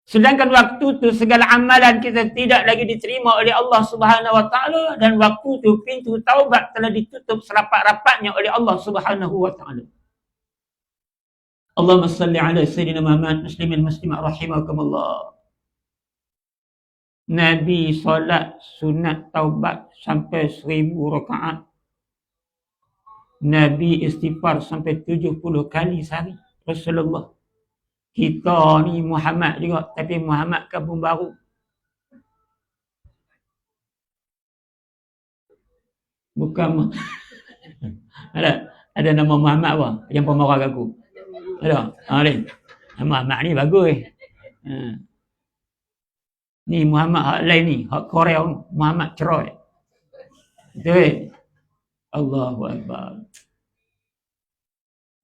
Sedangkan waktu tu segala amalan kita tidak lagi diterima oleh Allah Subhanahu Wa Taala, dan waktu tu pintu taubat telah ditutup serapat-rapatnya oleh Allah Subhanahu Wa Taala. Allahumma salli ala Sayyidina Muhammad. Muslimin muslimat rahimakumullah. Nabi solat sunat taubat sampai 1000 rakaat. Nabi istighfar sampai 70 kali sehari. Rasulullah. Kita ni Muhammad juga, tapi Muhammad kampung baru. Bukan ada nama Muhammad apa yang pemarah aku. Ada. Lain. Muhammad ni bagus. Ni Muhammad hak lain ni, hak Korea Muhammad cerai. Betul. Allahu Akbar.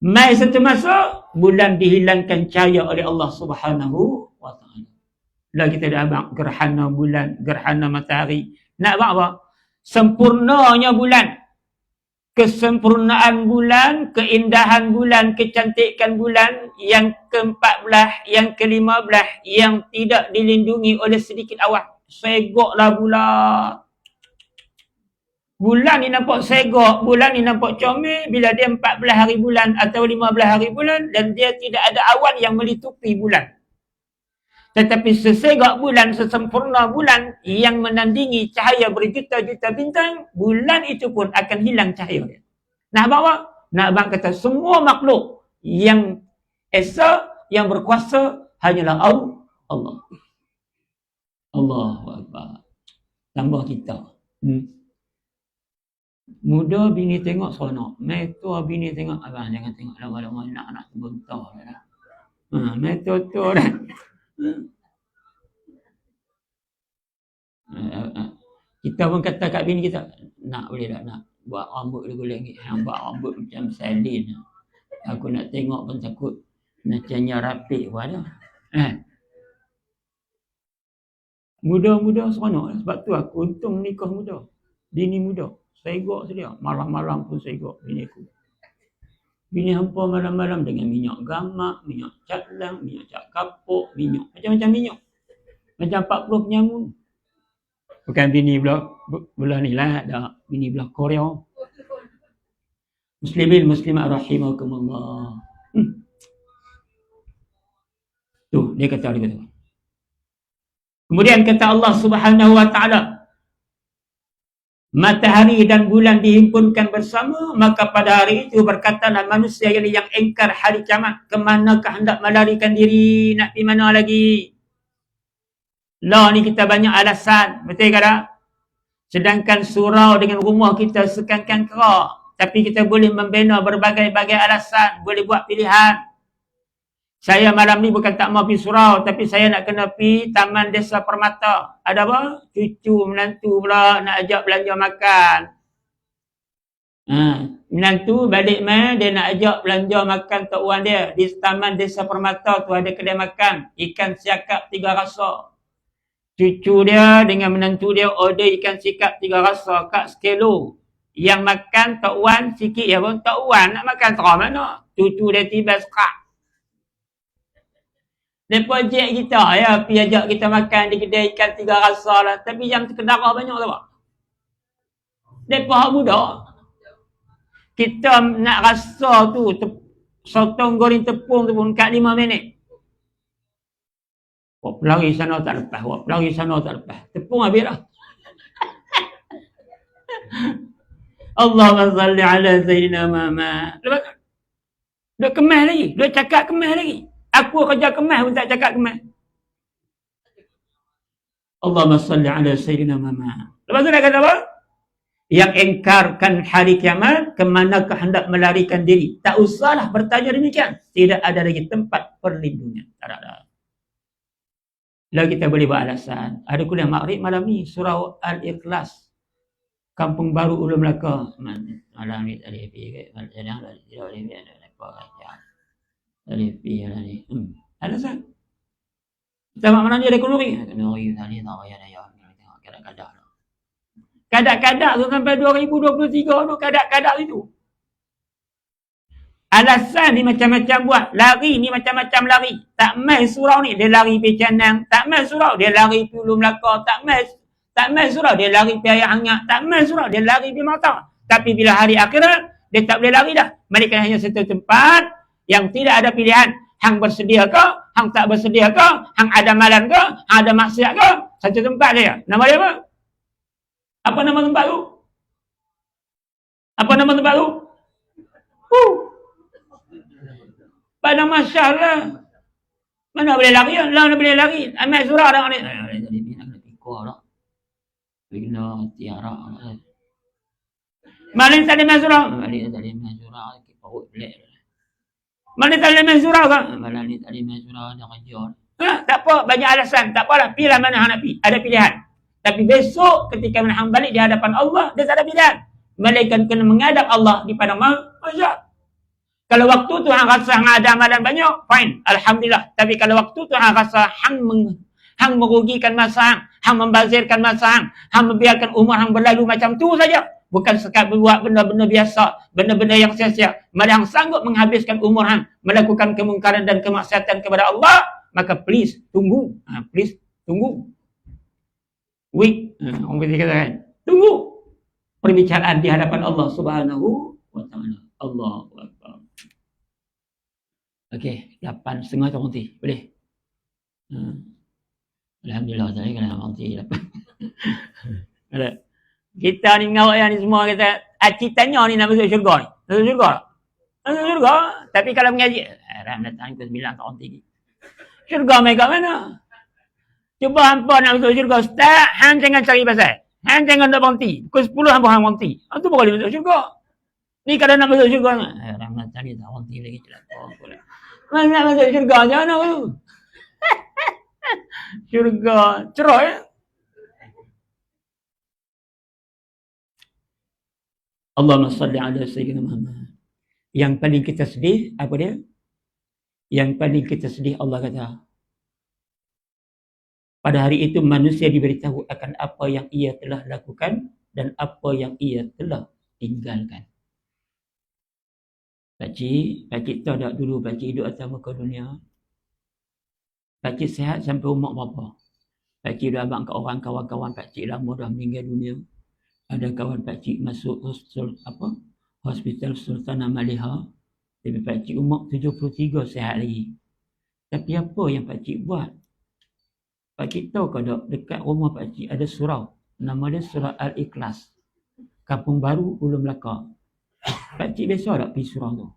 Mai satu masa bulan dihilangkan cahaya oleh Allah Subhanahu Wa Taala. Lah kita dah abang gerhana bulan, gerhana matahari. Nak abang apa? Sempurnanya bulan. Kesempurnaan bulan, keindahan bulan, kecantikan bulan yang ke-14, yang ke-15 yang tidak dilindungi oleh sedikit awan. Segoklah bulan. Bulan ni nampak segok, bulan ni nampak comel bila dia 14 hari bulan atau 15 hari bulan dan dia tidak ada awan yang melitupi bulan. Tetapi sesegok bulan, sesempurna bulan yang menandingi cahaya berjuta-juta bintang, bulan itu pun akan hilang cahaya dia. Nak abang apa? Nak abang kata semua makhluk yang esa, yang berkuasa hanyalah Allah. Allahu Akbar. Tambah kita. Muda bini tengok seronok. Metua bini tengok, abang jangan tengok lama-lama anak-anak terbentah dah. Metua dah. Kita pun kata kat bini kita, nak boleh tak nak buat rambut dia boleh lagi. Hang buat rambut macam salin. Aku nak tengok pun takut macamnya rapih pun ada. Muda-muda seronok. Sebab tu aku untung nikah muda. Bini muda. Segok sedia. Malam-malam pun segok bini aku. Bini hampa malam-malam dengan minyak gamak, minyak catlang, minyak cat kapuk, minyak. Macam-macam minyak. Macam 40 penyamun. Bukan bini belah ni lah. Dah bini belah Korea. Muslimin muslimat rahimakumullah. Tu dia kata. Kemudian kata Allah Subhanahu Wa Taala, matahari dan bulan dihimpunkan bersama, maka pada hari itu berkatalah manusia yang engkar hari kiamat, kemanakah hendak melarikan diri, nak pergi mana lagi? Lah ni kita banyak alasan, betul ke tak? Sedangkan surau dengan rumah kita sekan-kan kerak, tapi kita boleh membina berbagai-bagai alasan, boleh buat pilihan. Saya malam ni bukan tak mau pergi surau, tapi saya nak kena pergi Taman Desa Permata. Ada apa? Cucu menantu pula nak ajak belanja makan. Menantu balik mai dia nak ajak belanja makan tok wan dia. Di Taman Desa Permata tu ada kedai makan ikan siakap 3 rasa. Cucu dia dengan menantu dia order ikan siakap 3 rasa kat sekilo. Yang makan tok wan sikit ya pun tok wan nak makan terang mana? Cucu dia tiba sekak. Mereka ajak kita, ya, pergi ajak kita makan di kedai ikan 3 rasa lah. Tapi yang terkedarah banyak tak apa? Mereka hak budak. Kita nak rasa tu, sotong goreng tepung tu pun kat 5 minit. Wak pelari sana tak lepas, wak pelari sana tak lepas. Tepung habis dah. Allahumma salli ala Sayyidina Muhammad. Lepas dia kemas lagi, dia cakap kemas lagi. Aku kerja kemas pun tak cakap kemas. Allahumma salli ala Sayyidina Muhammad. Lepas tu nak kata apa? yang engkarkan hari kiamat, kemanakah hendak melarikan diri? Tak usahlah bertanya demikian. Tidak ada lagi tempat perlindungan. Tak ada. Lalu kita boleh buat alasan. Ada kuliah maghrib malam ni, surah Al-Ikhlas. Kampung Baru Ulu Melaka. Malam ni tak boleh pergi ke? Kadang-kadang tidak boleh pergi. Ada apa kacau. Tak boleh pergi lah ni. Alasan. Kita malam ni ada kenduri. Kenduri tadi tak payah daya. Tengok kadang-kadang. Kadang-kadang tu sampai 2023 tu kadang-kadang itu. Alasan ni macam-macam buat. Lari ni macam-macam lari. Tak main surau ni dia lari pergi Canang. Tak main surau dia lari pergi Ulu Melaka. Tak main surau dia lari pergi Air Hangat. Tak main surau dia lari pergi Matang. Tapi bila hari akhirat dia tak boleh lari dah. Mereka hanya satu tempat yang tidak ada pilihan. Hang bersedia ke? Hang tak bersedia ke? Hang ada amalan ke? Hang ada maksiat ke? Satu tempat dia. Nama dia apa? Apa nama tempat tu? Apa nama tempat tu? Padang Mahsyar lah. Mana boleh lari? Mana boleh lari? Ambil surah dah ni. Tadi bina kena pikir dah. Bina tiara. Mana tadi main surah? Mana tadi main surah? Perut belak. Mana tadi main surah kan? Mana ni tadi main surah dah kerja. Tak apa, banyak alasan. Tak apalah, pilih mana hang nak pergi. Ada pilihan. Tapi besok ketika hang balik di hadapan Allah, dia tak ada pilihan. Malaikat kena menghadap Allah di padang mahsyar. Kalau waktu tu hang rasa hang ada amalan banyak, fine, alhamdulillah. Tapi kalau waktu tu hang rasa hang merugikan masa hang membazirkan masa hang membiarkan umur hang berlalu macam tu saja, bukan sekadar buat benda-benda biasa, benda-benda yang sia-sia, malah hang sanggup menghabiskan umur hang melakukan kemungkaran dan kemaksiatan kepada Allah, maka please tunggu. Please tunggu. Wait, orang kata kan, tunggu perbicaraan di hadapan Allah Subhanahu wa taala. Allahu akbar. Okey, 8.30 tu nanti. Boleh? Alhamdulillah tadi kena nanti 8. Ada. Kita ni ngawak yang ni semua kata, citanya ni nak masuk syurga ni. Masuk syurga tak? Masuk syurga. Tapi kalau mengaji, ram datang ke 9 tak nanti. Syurga mereka mana? Cuba hampa nak masuk syurga, Ustaz, hang jangan cari pasal. Hang jangan nak berhenti. Pukul 10 hampa hang berhenti. Itu boleh masuk syurga. Ni kalau nak masuk syurga, ram datang ni tak berhenti lagi celaka. Mana nak masuk syurga macam mana tu? Syurga cerah ya? Allahumma salli ala sayyidina Muhammad. Yang paling kita sedih, apa dia? Yang paling kita sedih Allah kata, pada hari itu manusia diberitahu akan apa yang ia telah lakukan dan apa yang ia telah tinggalkan. Pakcik tahu tak dulu pakcik hidup atas muka dunia? Pakcik sihat sampai umur berapa? Pakcik dah abang ke orang kawan-kawan pakcik lama dah meninggal dunia. Ada kawan pakcik masuk hospital Sultanah Maliha. Tapi pakcik umur 73 sihat lagi. Tapi apa yang pakcik buat? Pakcik tahu ke tak, dekat rumah pakcik ada surau. Nama dia surah Al-Ikhlas. Kampung Baru Ulu Melaka. Pakcik biasa tak pergi surau tu?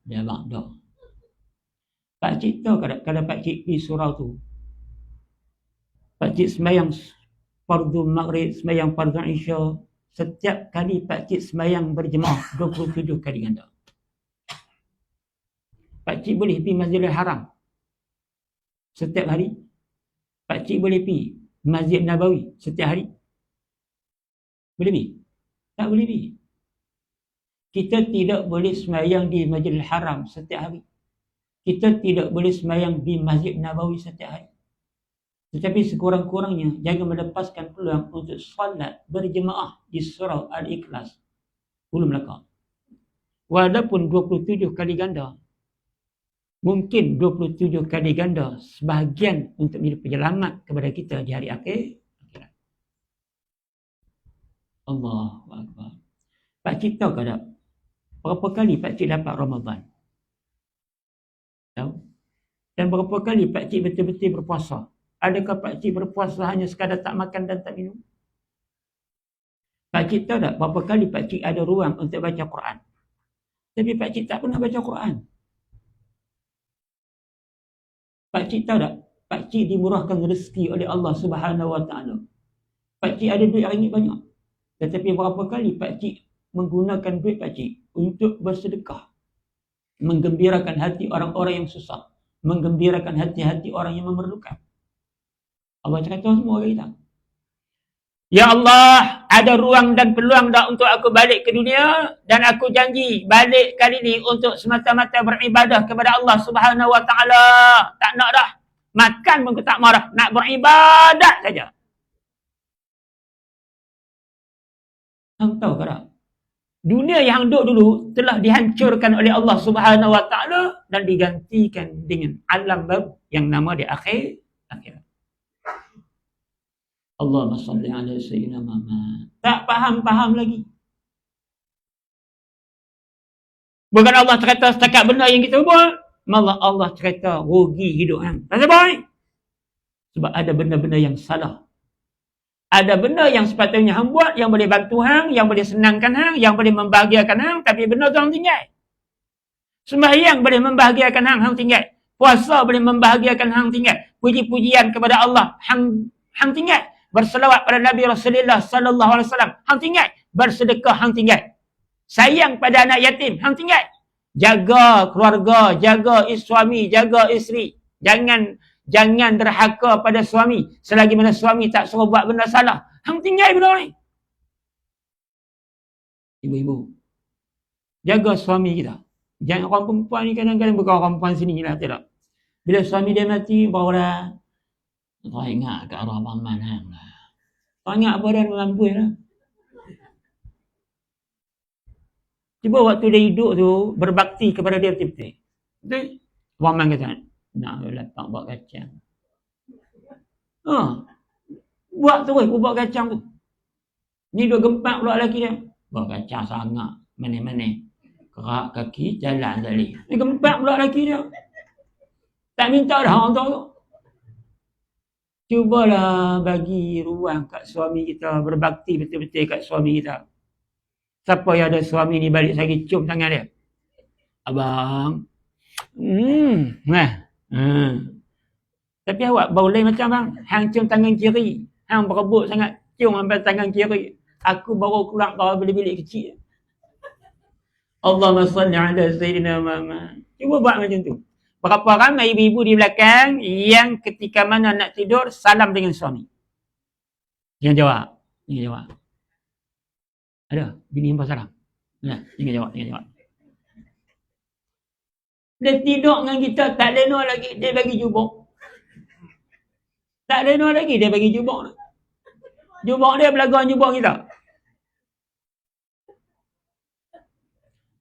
Dia abang tak. Pakcik tahu kalau pakcik pergi surau tu, pakcik sembahyang fardu maghrib, sembahyang fardu isya, setiap kali pakcik sembahyang berjemaah 27 kali ganda. Pakcik boleh pergi Masjidil Haram setiap hari. Pakcik boleh pergi Masjid Nabawi setiap hari. Boleh pergi? Tak boleh pergi. Kita tidak boleh sembahyang di Masjidil Haram setiap hari. Kita tidak boleh sembahyang di Masjid Nabawi setiap hari. Tetapi sekurang-kurangnya jangan melepaskan peluang untuk solat berjemaah di surau Al-Ikhlas Ulu Melaka. Walaupun 27 kali ganda, mungkin 27 kali ganda sebahagian untuk menjadi penyelamat kepada kita di hari akhirat. Allahu Akbar. Pakcik tahu ke tak? Berapa kali pakcik dapat Ramadan? Tahu? Dan berapa kali pakcik betul-betul berpuasa? Adakah pakcik berpuasa hanya sekadar tak makan dan tak minum? Pakcik tahu tak berapa kali pakcik ada ruang untuk baca Quran? Tapi pakcik tak pernah baca Quran. Pakcik tahu tak? Pakcik dimurahkan rezeki oleh Allah Subhanahu Wa Taala. Pakcik ada duit RM banyak. Tetapi berapa kali pakcik menggunakan duit pakcik untuk bersedekah, menggembirakan hati orang-orang yang susah, menggembirakan hati-hati orang yang memerlukan. Allah cakap semua kita. Ya Allah, ada ruang dan peluang dah untuk aku balik ke dunia, dan aku janji balik kali ni untuk semata-mata beribadah kepada Allah Subhanahu Wa Taala. Tak nak dah makan pun aku tak marah, nak beribadat saja. Hang tahu ke tak? Dunia yang duduk dulu telah dihancurkan oleh Allah Subhanahu Wa Taala dan digantikan dengan alam baru yang nama dia akhirat. Allahumma salli ala sayyidina Muhammad. Tak faham lagi. Bukan Allah cerita setakat benda yang kita buat, malah Allah cerita rugi hidup hang. Tak baik. Sebab ada benda-benda yang salah. Ada benda yang sepatutnya hang buat, yang boleh bantu hang, yang boleh senangkan hang, yang boleh membahagiakan hang, tapi benda tu hang tinggal. Sembahyang boleh membahagiakan hang, hang tinggal. Puasa boleh membahagiakan hang, tinggal. Puji-pujian kepada Allah, hang tinggal. Berselawat pada Nabi Rasulullah sallallahu alaihi wasallam, hang tinggal. Bersedekah, hang tinggal. Sayang pada anak yatim, hang tinggal. Jaga keluarga, jaga suami, jaga isteri. Jangan derhaka pada suami selagi mana suami tak suruh buat benda salah. Hang tinggal benda ni. Ibu-ibu, jaga suami kita. Jangan orang perempuan ni kadang-kadang bukan orang perempuan sini lah, tidak. Bila suami dia mati, barulah kau ingat kat arah Rahman hang lah. Kau ingat apa dia melampui lah. Cuba waktu dia hidup tu, berbakti kepada dia betul-betul. Betul? Rahman kata, nak letak buat kacang. Buat terus buat kacang tu. Ni dua gempak pula lelaki dia. Buat kacang sangat. Mana-mana. Kerak kaki, jalan tadi. Ni gempak pula lelaki dia. Tak minta dah orang tahu tu. Cubalah bagi ruang kat suami kita. Berbakti betul-betul kat suami kita. Siapa yang ada suami ni balik lagi, cium tangan dia. Abang. Tapi awak bau lain macam bang. Hang cium tangan kiri. Hang berebut sangat cium sampai tangan kiri. Aku baru keluar dari bilik-bilik kecil. Allahumma salli ala sayyidina Muhammad. Cuba buat macam tu. Berapa ramai ibu-ibu di belakang yang ketika mana nak tidur salam dengan suami? Jangan jawab. Ada bini hamba salam. Nah, jangan jawab. Dia tidur dengan kita, tak lena lagi, dia bagi jubuk. Tak lena lagi, dia bagi jubuk. Jubuk dia belakang jubuk kita.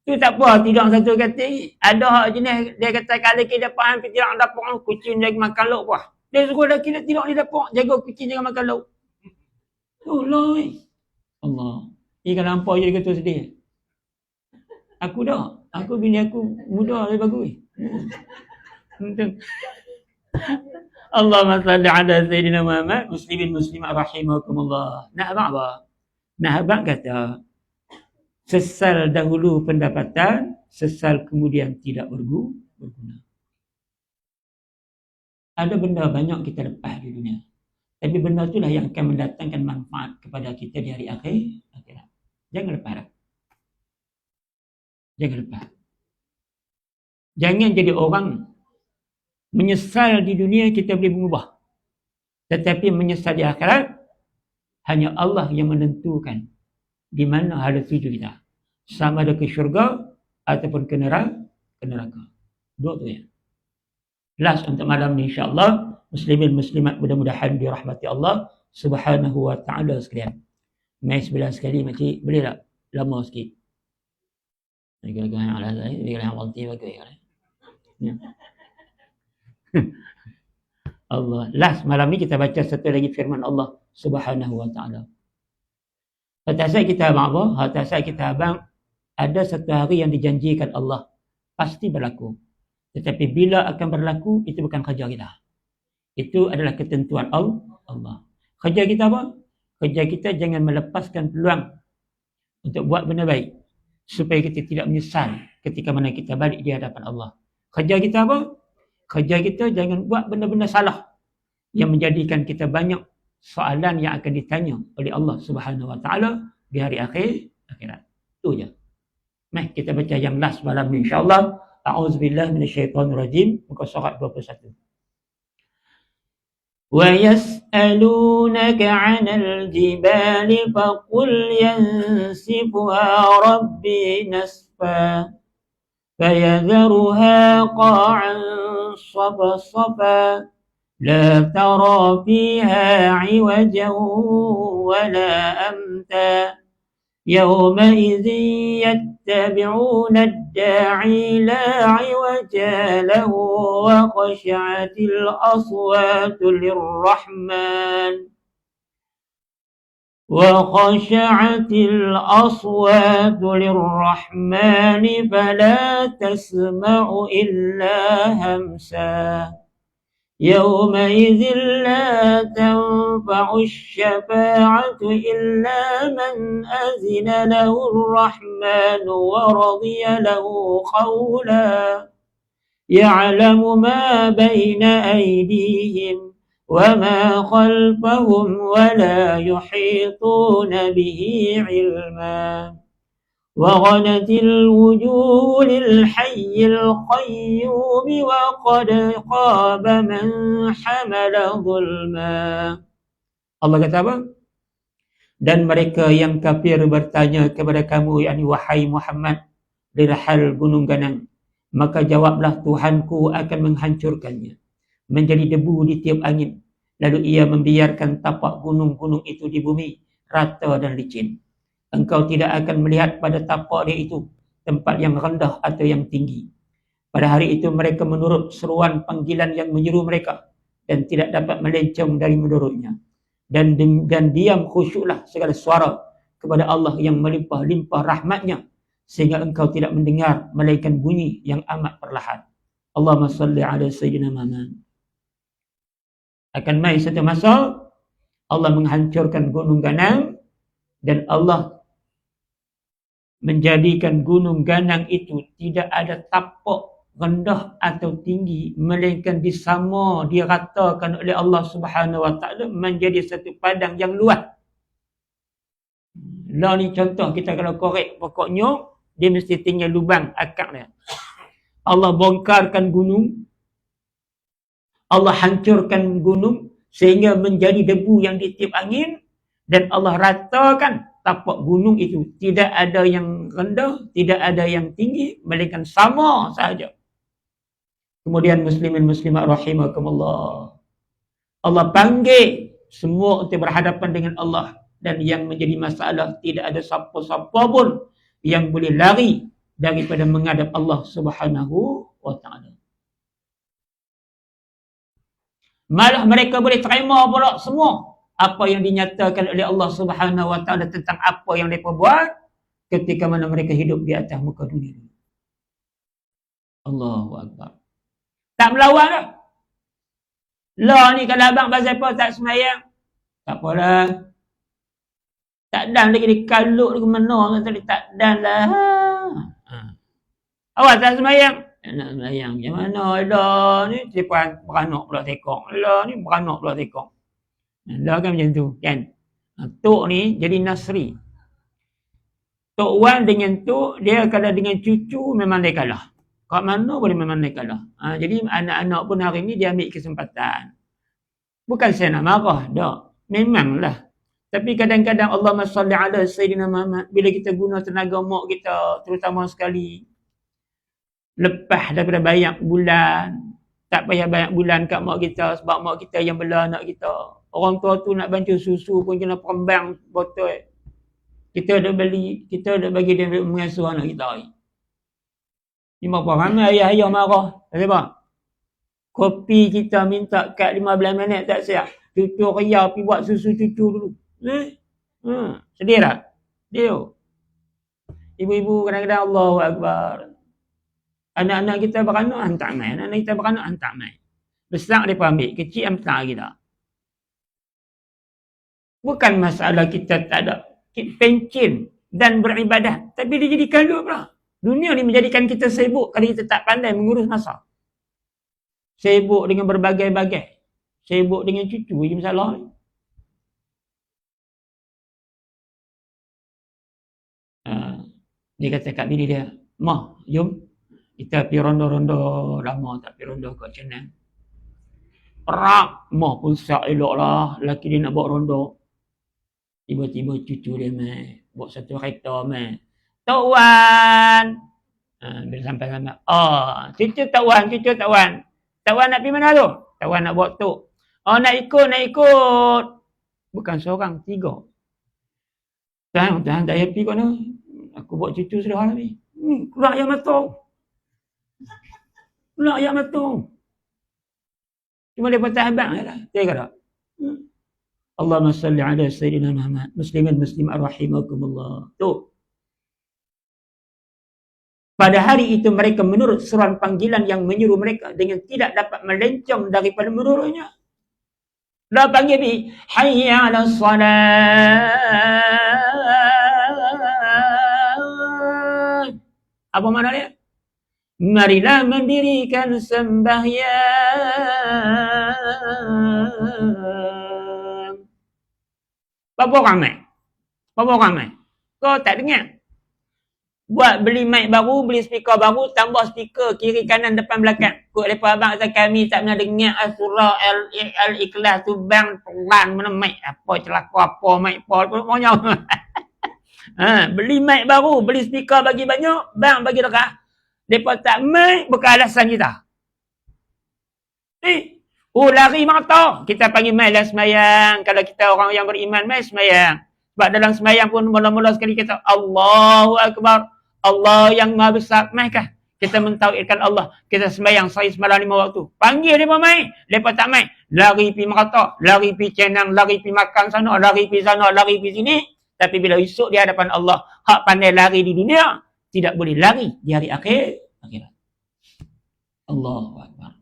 Tu tak apa, tidur satu katil. Ada hak jenis, dia kata kalau kita dapat hampir tidur dapur, kucing lagi makan lauk puas. Dia suruh lelaki dia tidur di dapur, jaga kucing jangan makan lauk. Allah. Allah. Ini kalau nampak je dia kata sedih. Aku dah. Aku bini aku muda lebih bagus. Allahumma salli ala sayyidina Muhammad. Muslimin muslimat rahimakumullah. Nak apa? Nak abang kata, sesal dahulu pendapatan, sesal kemudian tidak berguna. Ada benda banyak kita lepas di dunia. Tapi benda itulah yang akan mendatangkan manfaat kepada kita di hari akhirat. Jangan lepas dah. Jangan lepas. Jangan jadi orang menyesal di dunia kita boleh mengubah. Tetapi menyesal di akhirat, hanya Allah yang menentukan di mana ada tuju kita. Sama ada ke syurga ataupun ke neraka. Dua tu ya. Last untuk malam ni insya-Allah, muslimin muslimat mudah-mudahan dirahmati Allah Subhanahu wa taala sekalian. Mai 9 sekali makcik, boleh tak? Lama sikit. Agak-agak ala saya, dia yang wanti bagai kan. Allah. Last malam ni kita baca satu lagi firman Allah Subhanahu wa taala. Atas kita abang apa? Atas kita abang ada satu hari yang dijanjikan Allah pasti berlaku. Tetapi bila akan berlaku itu bukan kerja kita. Itu adalah ketentuan Allah. Kerja kita apa? Kerja kita jangan melepaskan peluang untuk buat benda baik supaya kita tidak menyesal ketika mana kita balik di hadapan Allah. Kerja kita apa? Kerja kita jangan buat benda-benda salah yang menjadikan kita banyak soalan yang akan ditanya oleh Allah Subhanahu Wa Taala di hari akhirat. Itu je. Mari kita baca yang last malam ni insya-Allah. A'udzubillahi minasyaitonirrajim. Muka surat 21. وَيَسْأَلُونَكَ عَنِ الْجِبَالِ فَقُلْ يَنسِفُهَا رَبِّي نَسْفًا فَيَذَرُهَا قَاعًا صَفْصَفًا لَا تَرَى فِيهَا عِوَجًا وَلَا أَمْتًا يَوْمَئِذٍ يَتَّبِعُونَ الدَّاعِي لَا عِوَجَ لَهُ وَخَشَعَتِ الْأَصْوَاتُ لِلرَّحْمَنِ فَلَا تَسْمَعُ إِلَّا هَمْسًا يَوْمَئِذٍ لَا تَنفَعُ الشَّفَاعَةُ إِلَّا مَنْ أَذِنَ لَهُ الرَّحْمَنُ وَرَضِيَ لَهُ قَوْلًا يَعْلَمُ مَا بَيْنَ أَيْدِيهِمْ وَمَا خَلْفَهُمْ وَلَا يُحِيطُونَ بِهِ عِلْمًا وَغَنَتِ الْوُجُوهُ لِلْحَيِّ الْقَيُّومِ وَقَدْ خَابَ مَنْ حَمَلَ ظُلْمًا. Allah kata apa? Dan mereka yang kafir bertanya kepada kamu, yakni wahai Muhammad, dari hal gunung ganang, maka jawablah, Tuhanku akan menghancurkannya menjadi debu di tiup angin, lalu ia membiarkan tapak gunung-gunung itu di bumi rata dan licin. Engkau tidak akan melihat pada tapak dia itu tempat yang rendah atau yang tinggi. Pada hari itu mereka menurut seruan panggilan yang menyeru mereka dan tidak dapat melencong dari menurutnya. Dan diam khusyuklah segala suara kepada Allah yang melimpah-limpah rahmatnya sehingga engkau tidak mendengar melainkan bunyi yang amat perlahan. Allahumma salli ala sayyidina Muhammad. Akan mai satu masa Allah menghancurkan gunung ganang dan Allah menjadikan gunung ganang itu tidak ada tapak rendah atau tinggi, melainkan disama, diratakan oleh Allah Subhanahu Wa Taala menjadi satu padang yang luas. Lah ni contoh kita kalau korek pokok nyok, dia mesti tinggal lubang akar dia. Allah bongkarkan gunung, Allah hancurkan gunung sehingga menjadi debu yang ditiup angin, dan Allah ratakan tapak gunung itu. Tidak ada yang rendah, tidak ada yang tinggi, melainkan sama sahaja. Kemudian muslimin muslimat rahimakumullah, Allah panggil semua untuk berhadapan dengan Allah, dan yang menjadi masalah tidak ada siapa-siapa pun yang boleh lari daripada menghadap Allah Subhanahu Wa Taala. Malah mereka boleh terima pula semua apa yang dinyatakan oleh Allah Subhanahu Wa Taala tentang apa yang mereka buat ketika mana mereka hidup di atas muka dunia. Allahu Akbar. Tak melawan dah. Lah ni kalau abang pasal apa tak semayang, tak apalah. Tak dan lagi dikaluk ke mana tadi, tak dan lah. Awak tak semayang? Nak semayang macam mana? Lah ni siapa beranak pula tekong. Lah ni beranak pula tekong. Lah kan macam tu kan. Tok ni jadi Nasri. Tok Wan dengan Tok, dia kalau dengan cucu memang dia kalah. Kat mana boleh memang dia kalah. Jadi anak-anak pun hari ni dia ambil kesempatan. Bukan saya nak marah, tak. Memanglah. Tapi kadang-kadang Allahumma salli ala Sayyidina Muhammad, bila kita guna tenaga mak kita, terutama sekali, lepas daripada banyak bulan, tak payah banyak bulan kat mak kita, sebab mak kita yang bela anak kita. Orang tua tu nak bantu susu pun kena perembang botol. Kita dah beli, kita dah bagi dia mengasuh anak kita hari. Ni berapa ramai ayah-ayah marah. Sebab kopi kita minta kat 15 minit tak siap. Cucu ria pergi buat susu cucu dulu. Sedih tak? Dia. Ibu-ibu kadang-kadang Allahu Akbar. Anak-anak kita beranak hantar mai. Anak-anak kita beranak hantar mai. Besar dia ambil, kecil hantar kita. Bukan masalah kita tak ada pencin dan beribadah, tapi dia jadi kalut pula. Dunia ni menjadikan kita sibuk kalau kita tak pandai mengurus masa. Sibuk dengan berbagai-bagai. Sibuk dengan cucu je masalah ni. Dia kata kat bini dia, "Mah, jom kita pergi rondo-rondo, lama tak pergi rondo kat Chennai." Perak, mah pulsak elok lah, lelaki dia nak bawa rondo. Tiba-tiba cucu dia mai, bawa satu kereta mai. "Tok Wan." Bila sampai sana, cucu Tok Wan. Tok Wan nak pergi mana tu? Tok Wan nak bawa Tok. Nak ikut. Bukan seorang, 3. Tuan, tak payah pergi kat mana. Aku bawa cucu sudah lah ni. Keluar yang matang. Cuma dia patah abang je lah. Dia kata, Allahumma salli ala Sayyidina Muhammad. Muslimin muslimat rahimakumullah. Tu. Pada hari itu mereka menurut seruan panggilan yang menyuruh mereka dengan tidak dapat melencong daripada menurutnya. Dah panggil ni, hayya ala salat. Apa makna dia? Marilah mendirikan sembahyang. Berapa ramai? Kau tak dengar? Buat beli mic baru, beli speaker baru, tambah speaker kiri kanan depan belakang. Kok lepas abang kata kami tak pernah dengar surah Al-Ikhlas tu bang pelan mana mic apa celaka apa mic apa pokoknya. Beli mic baru, beli speaker bagi banyak, bang bagi dekat. Depa tak mic bukan alasan kita. Lari mata. Kita panggil mai dalam semayang. Kalau kita orang yang beriman mai semayang. Sebab dalam semayang pun mula-mula sekali kita Allahu Akbar. Allah yang maha besar. Mai kah? Kita mentauhidkan Allah. Kita semayang sehari semalam 5 waktu. Panggil dia mai. Lepas tak mai. Lari pi merata. Lari pi cenang. Lari pi makan sana. Lari pi sana. Lari pi sini. Tapi bila esok di hadapan Allah. Hak pandai lari di dunia. Tidak boleh lari di hari akhirat. Allahu Akbar.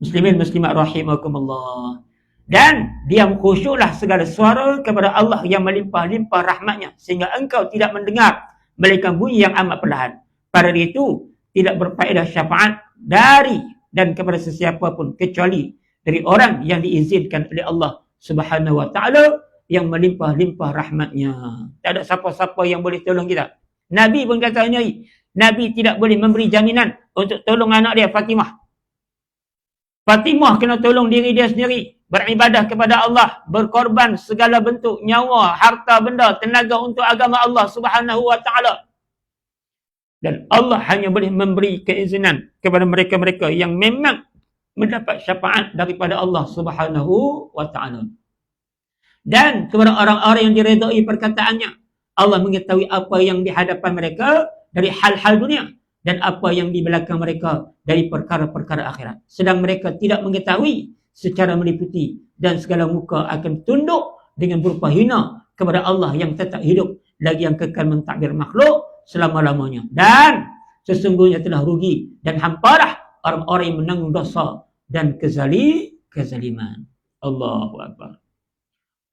Muslimin muslimat rahimakumullah. Dan diam khusyuklah segala suara kepada Allah yang melimpah-limpah rahmatnya. Sehingga engkau tidak mendengar melainkan bunyi yang amat perlahan. Pada itu tidak berfaedah syafaat dari dan kepada sesiapa pun kecuali dari orang yang diizinkan oleh Allah Subhanahu wa taala yang melimpah-limpah rahmatnya. Tak ada siapa-siapa yang boleh tolong kita. Nabi pun kata ni, Nabi tidak boleh memberi jaminan untuk tolong anak dia Fatimah. Fatimah kena tolong diri dia sendiri, beribadah kepada Allah, berkorban segala bentuk nyawa, harta benda, tenaga untuk agama Allah Subhanahu wa taala. Dan Allah hanya boleh memberi keizinan kepada mereka-mereka yang memang mendapat syafaat daripada Allah Subhanahu wa taala. Dan kepada orang-orang yang diredai perkataannya, Allah mengetahui apa yang di hadapan mereka dari hal-hal dunia dan apa yang di belakang mereka dari perkara-perkara akhirat. Sedang mereka tidak mengetahui secara meliputi dan segala muka akan tunduk dengan berupa hina kepada Allah yang tetap hidup lagi yang kekal mentadbir makhluk selama-lamanya. Dan sesungguhnya telah rugi dan hampalah orang-orang yang menanggung dosa dan kezaliman. Allahu Akbar.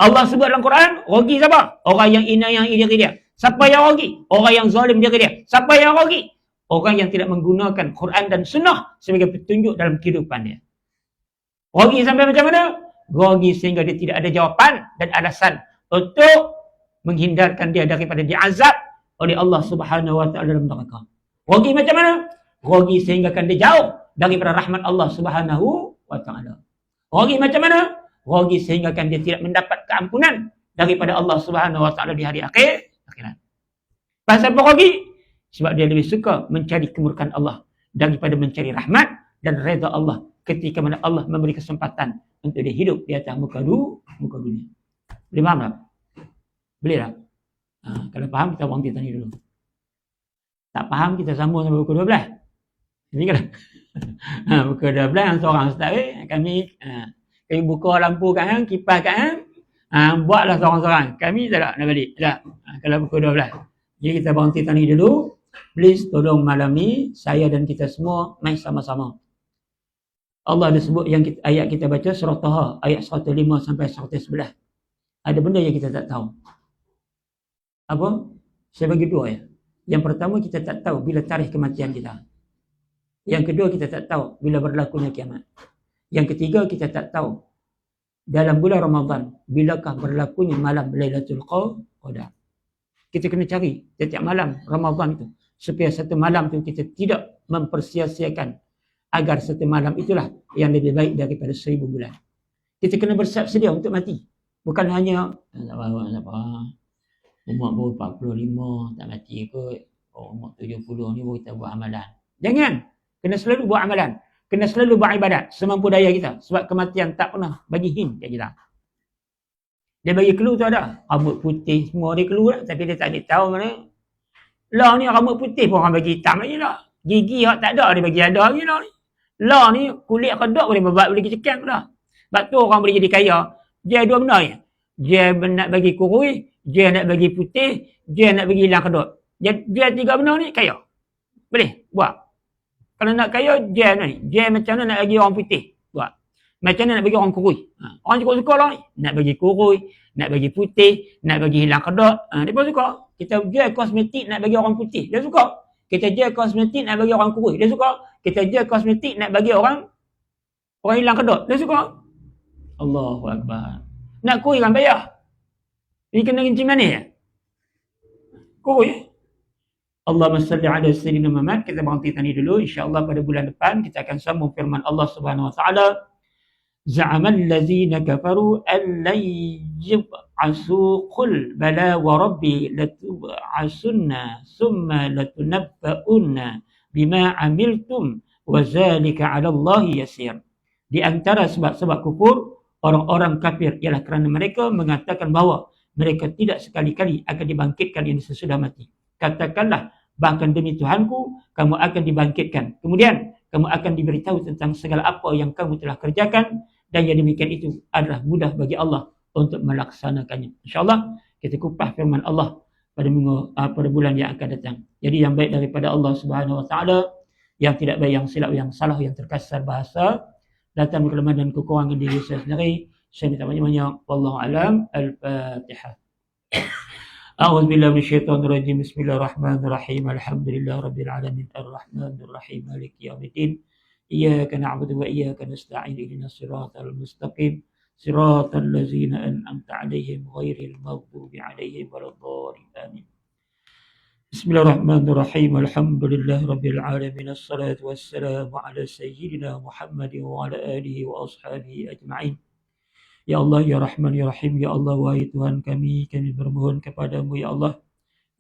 Allah sebut dalam Quran, rugi siapa? Orang yang inayahi diri dia. Siapa yang rugi? Orang yang zalim diri dia. Siapa yang rugi? Orang yang tidak menggunakan Quran dan Sunnah sebagai petunjuk dalam kehidupan dia. Rugi sampai macam mana? Rugi sehingga dia tidak ada jawapan dan alasan untuk menghindarkan dia daripada diazab oleh Allah Subhanahu wa taala dalam neraka. Rugi macam mana? Rugi sehingga dia jauh daripada rahmat Allah Subhanahu wa taala. Rugi macam mana? Rugi sehingga dia tidak mendapat keampunan daripada Allah Subhanahu wa taala di hari akhirat. Pasal apa rugi? Sebab dia lebih suka mencari kemurkaan Allah daripada mencari rahmat dan redha Allah ketika mana Allah memberi kesempatan untuk dia hidup di atas muka dunia. Boleh faham tak? Boleh tak? Kalau faham kita berhenti tadi dulu. Tak faham kita sambung sampai buku 12. Ini kan? Buku 12 yang seorang ustaz kami buka lampu kan, kipas kan, buatlah seorang-seorang. Kami tak nak balik. Tak. Kalau pukul 12. Jadi kita berhenti tadi dulu. Please tolong malam ni saya dan kita semua main sama-sama. Allah ada sebut yang ayat kita baca surah Taha ayat 105 sampai 111. Ada benda yang kita tak tahu. Apa? Saya bagi 2 ya. Yang pertama kita tak tahu bila tarikh kematian kita. Yang kedua kita tak tahu bila berlakunya kiamat. Yang ketiga kita tak tahu dalam bulan Ramadan bilakah berlakunya malam Lailatul Qadar. Kita kena cari setiap malam Ramadan itu supaya satu malam tu kita tidak mempersia-siakan, agar satu malam itulah yang lebih baik daripada 1000 bulan. Kita kena bersiap sedia untuk mati. Bukan hanya umur baru 45 tak mati kot, umur 70 ni baru kita buat amalan. Jangan. Kena selalu buat amalan. Kena selalu buat ibadat semampu daya kita. Sebab kematian tak pernah bagi hint kat kita. Dia bagi clue tu ada. Rambut putih semua dia clue lah. Tapi dia tak ada tahu mana. Lah ni rambut putih pun orang bagi hitam lagi lah. Gigi yang tak ada dia bagi ada lagi lah ni. Lah ni kulit kedok boleh membuat boleh cekang dah. Sebab tu orang boleh jadi kaya. Dia dua benda je. Dia nak bagi kurui, dia nak bagi putih, dia nak bagi hilang kedok. Dia tiga benda ni kaya. Boleh buat. Kalau nak kaya, dia ni. Dia macam mana nak bagi orang putih. Buat. Macam mana nak bagi orang kurui. Orang suka-suka lah ni. Nak bagi kurui, nak bagi putih, nak bagi hilang kedok. Dia pun suka. Kita jual kosmetik nak bagi orang putih. Dia suka. Kita jual kosmetik nak bagi orang kurui. Dia suka. Kita jual kosmetik nak bagi orang hilang kedok. Dia suka. Allahu Akbar. Nak kurui kan bayar. Ini kena rinci mana ya? Kurui. Allahumma salli ala sayyidina Muhammad. Kita berhenti tadi dulu. InsyaAllah pada bulan depan kita akan sambung firman Allah Subhanahu Wa Taala. Za'amal ladzina kafaru an lan yub'asu qul bala wa rabbi latub'asunna thumma latunabba'unna bima 'amiltum wa zalika 'ala Allah yasir. Di antara sebab-sebab kufur orang-orang kafir ialah kerana mereka mengatakan bahawa mereka tidak sekali-kali akan dibangkitkan ini sesudah mati. Katakanlah, bahkan demi Tuhanku, kamu akan dibangkitkan. Kemudian, kamu akan diberitahu tentang segala apa yang kamu telah kerjakan, dan yang demikian itu adalah mudah bagi Allah untuk melaksanakannya. InsyaAllah, kita kupas firman Allah pada bulan yang akan datang. Jadi yang baik daripada Allah Subhanahu Wa Taala, yang tidak baik, yang silap, yang salah, yang terkasar bahasa, datang kelemahan dan kekurangan diri saya sendiri. Saya minta banyak-banyak. Wallahu alam. Al-Fatihah. أعوذ بالله من الشيطان الرجيم بسم الله الرحمن الرحيم الحمد لله رب العالمين الرحمن الرحيم مالك يوم الدين إياك نعبد وإياك نستعين اهدنا الصراط المستقيم صراط الذين أنعمت عليهم غير المغضوب عليهم ولا الضالين آمين بسم الله الرحمن الرحيم الحمد لله رب العالمين الصلاة والسلام على سيدنا محمد وعلى آله وأصحابه أجمعين. Ya Allah, Ya Rahman, Ya Rahim, Ya Allah, wahai Tuhan kami bermohon kepadamu, Ya Allah,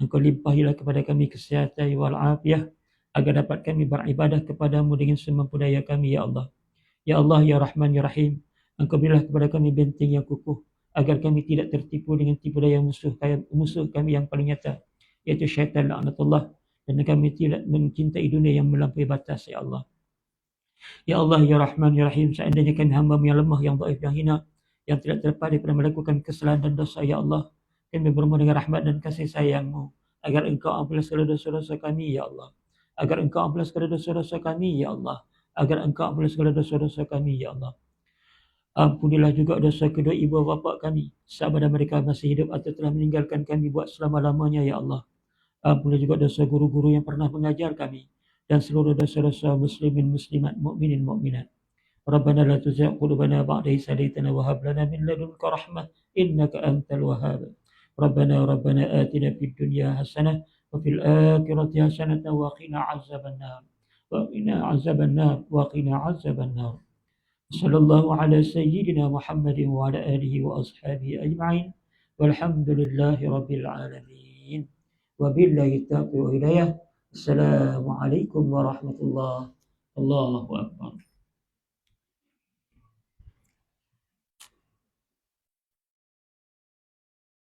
Engkau limpahilah kepada kami kesihatan walafiat, agar dapat kami beribadah kepadamu dengan semampu daya kami, Ya Allah. Ya Allah, Ya Rahman, Ya Rahim, Engkau berilah kepada kami benteng yang kukuh, agar kami tidak tertipu dengan tipu daya musuh kami yang paling nyata, iaitu syaitan laknatullah, dan kami tidak mencintai dunia yang melampaui batas, Ya Allah. Ya Allah, Ya Rahman, Ya Rahim, seandainya kami hamba-Mu yang lemah, yang dhaif, yang hina, yang tidak terlepas daripada melakukan kesalahan dan dosa, Ya Allah, kami bermohon dengan rahmat dan kasih sayang-Mu, agar Engkau ampunilah segala dosa-dosa kami, Ya Allah. Agar Engkau ampunilah segala dosa-dosa kami, Ya Allah. Agar Engkau ampunilah segala dosa-dosa kami, Ya Allah. Ampunilah juga dosa kedua ibu bapa kami, sama ada mereka masih hidup atau telah meninggalkan kami buat selama-lamanya, Ya Allah. Ampunilah juga dosa guru-guru yang pernah mengajar kami, dan seluruh dosa-dosa muslimin, muslimat, mukminin, mukminat. ربنا لا تزغ قلوبنا بعد إذ هديتنا وهب لنا من لدنك رحمة إنك أنت الوهاب ربنا آتنا في الدنيا حسنة وفي الآخرة حسنة وقنا عذاب النار صلى الله على سيدنا محمد وعلى آله وأصحابه أجمعين والحمد لله رب العالمين وبالله التوفيق وإليه السلام عليكم ورحمة الله. الله أكبر.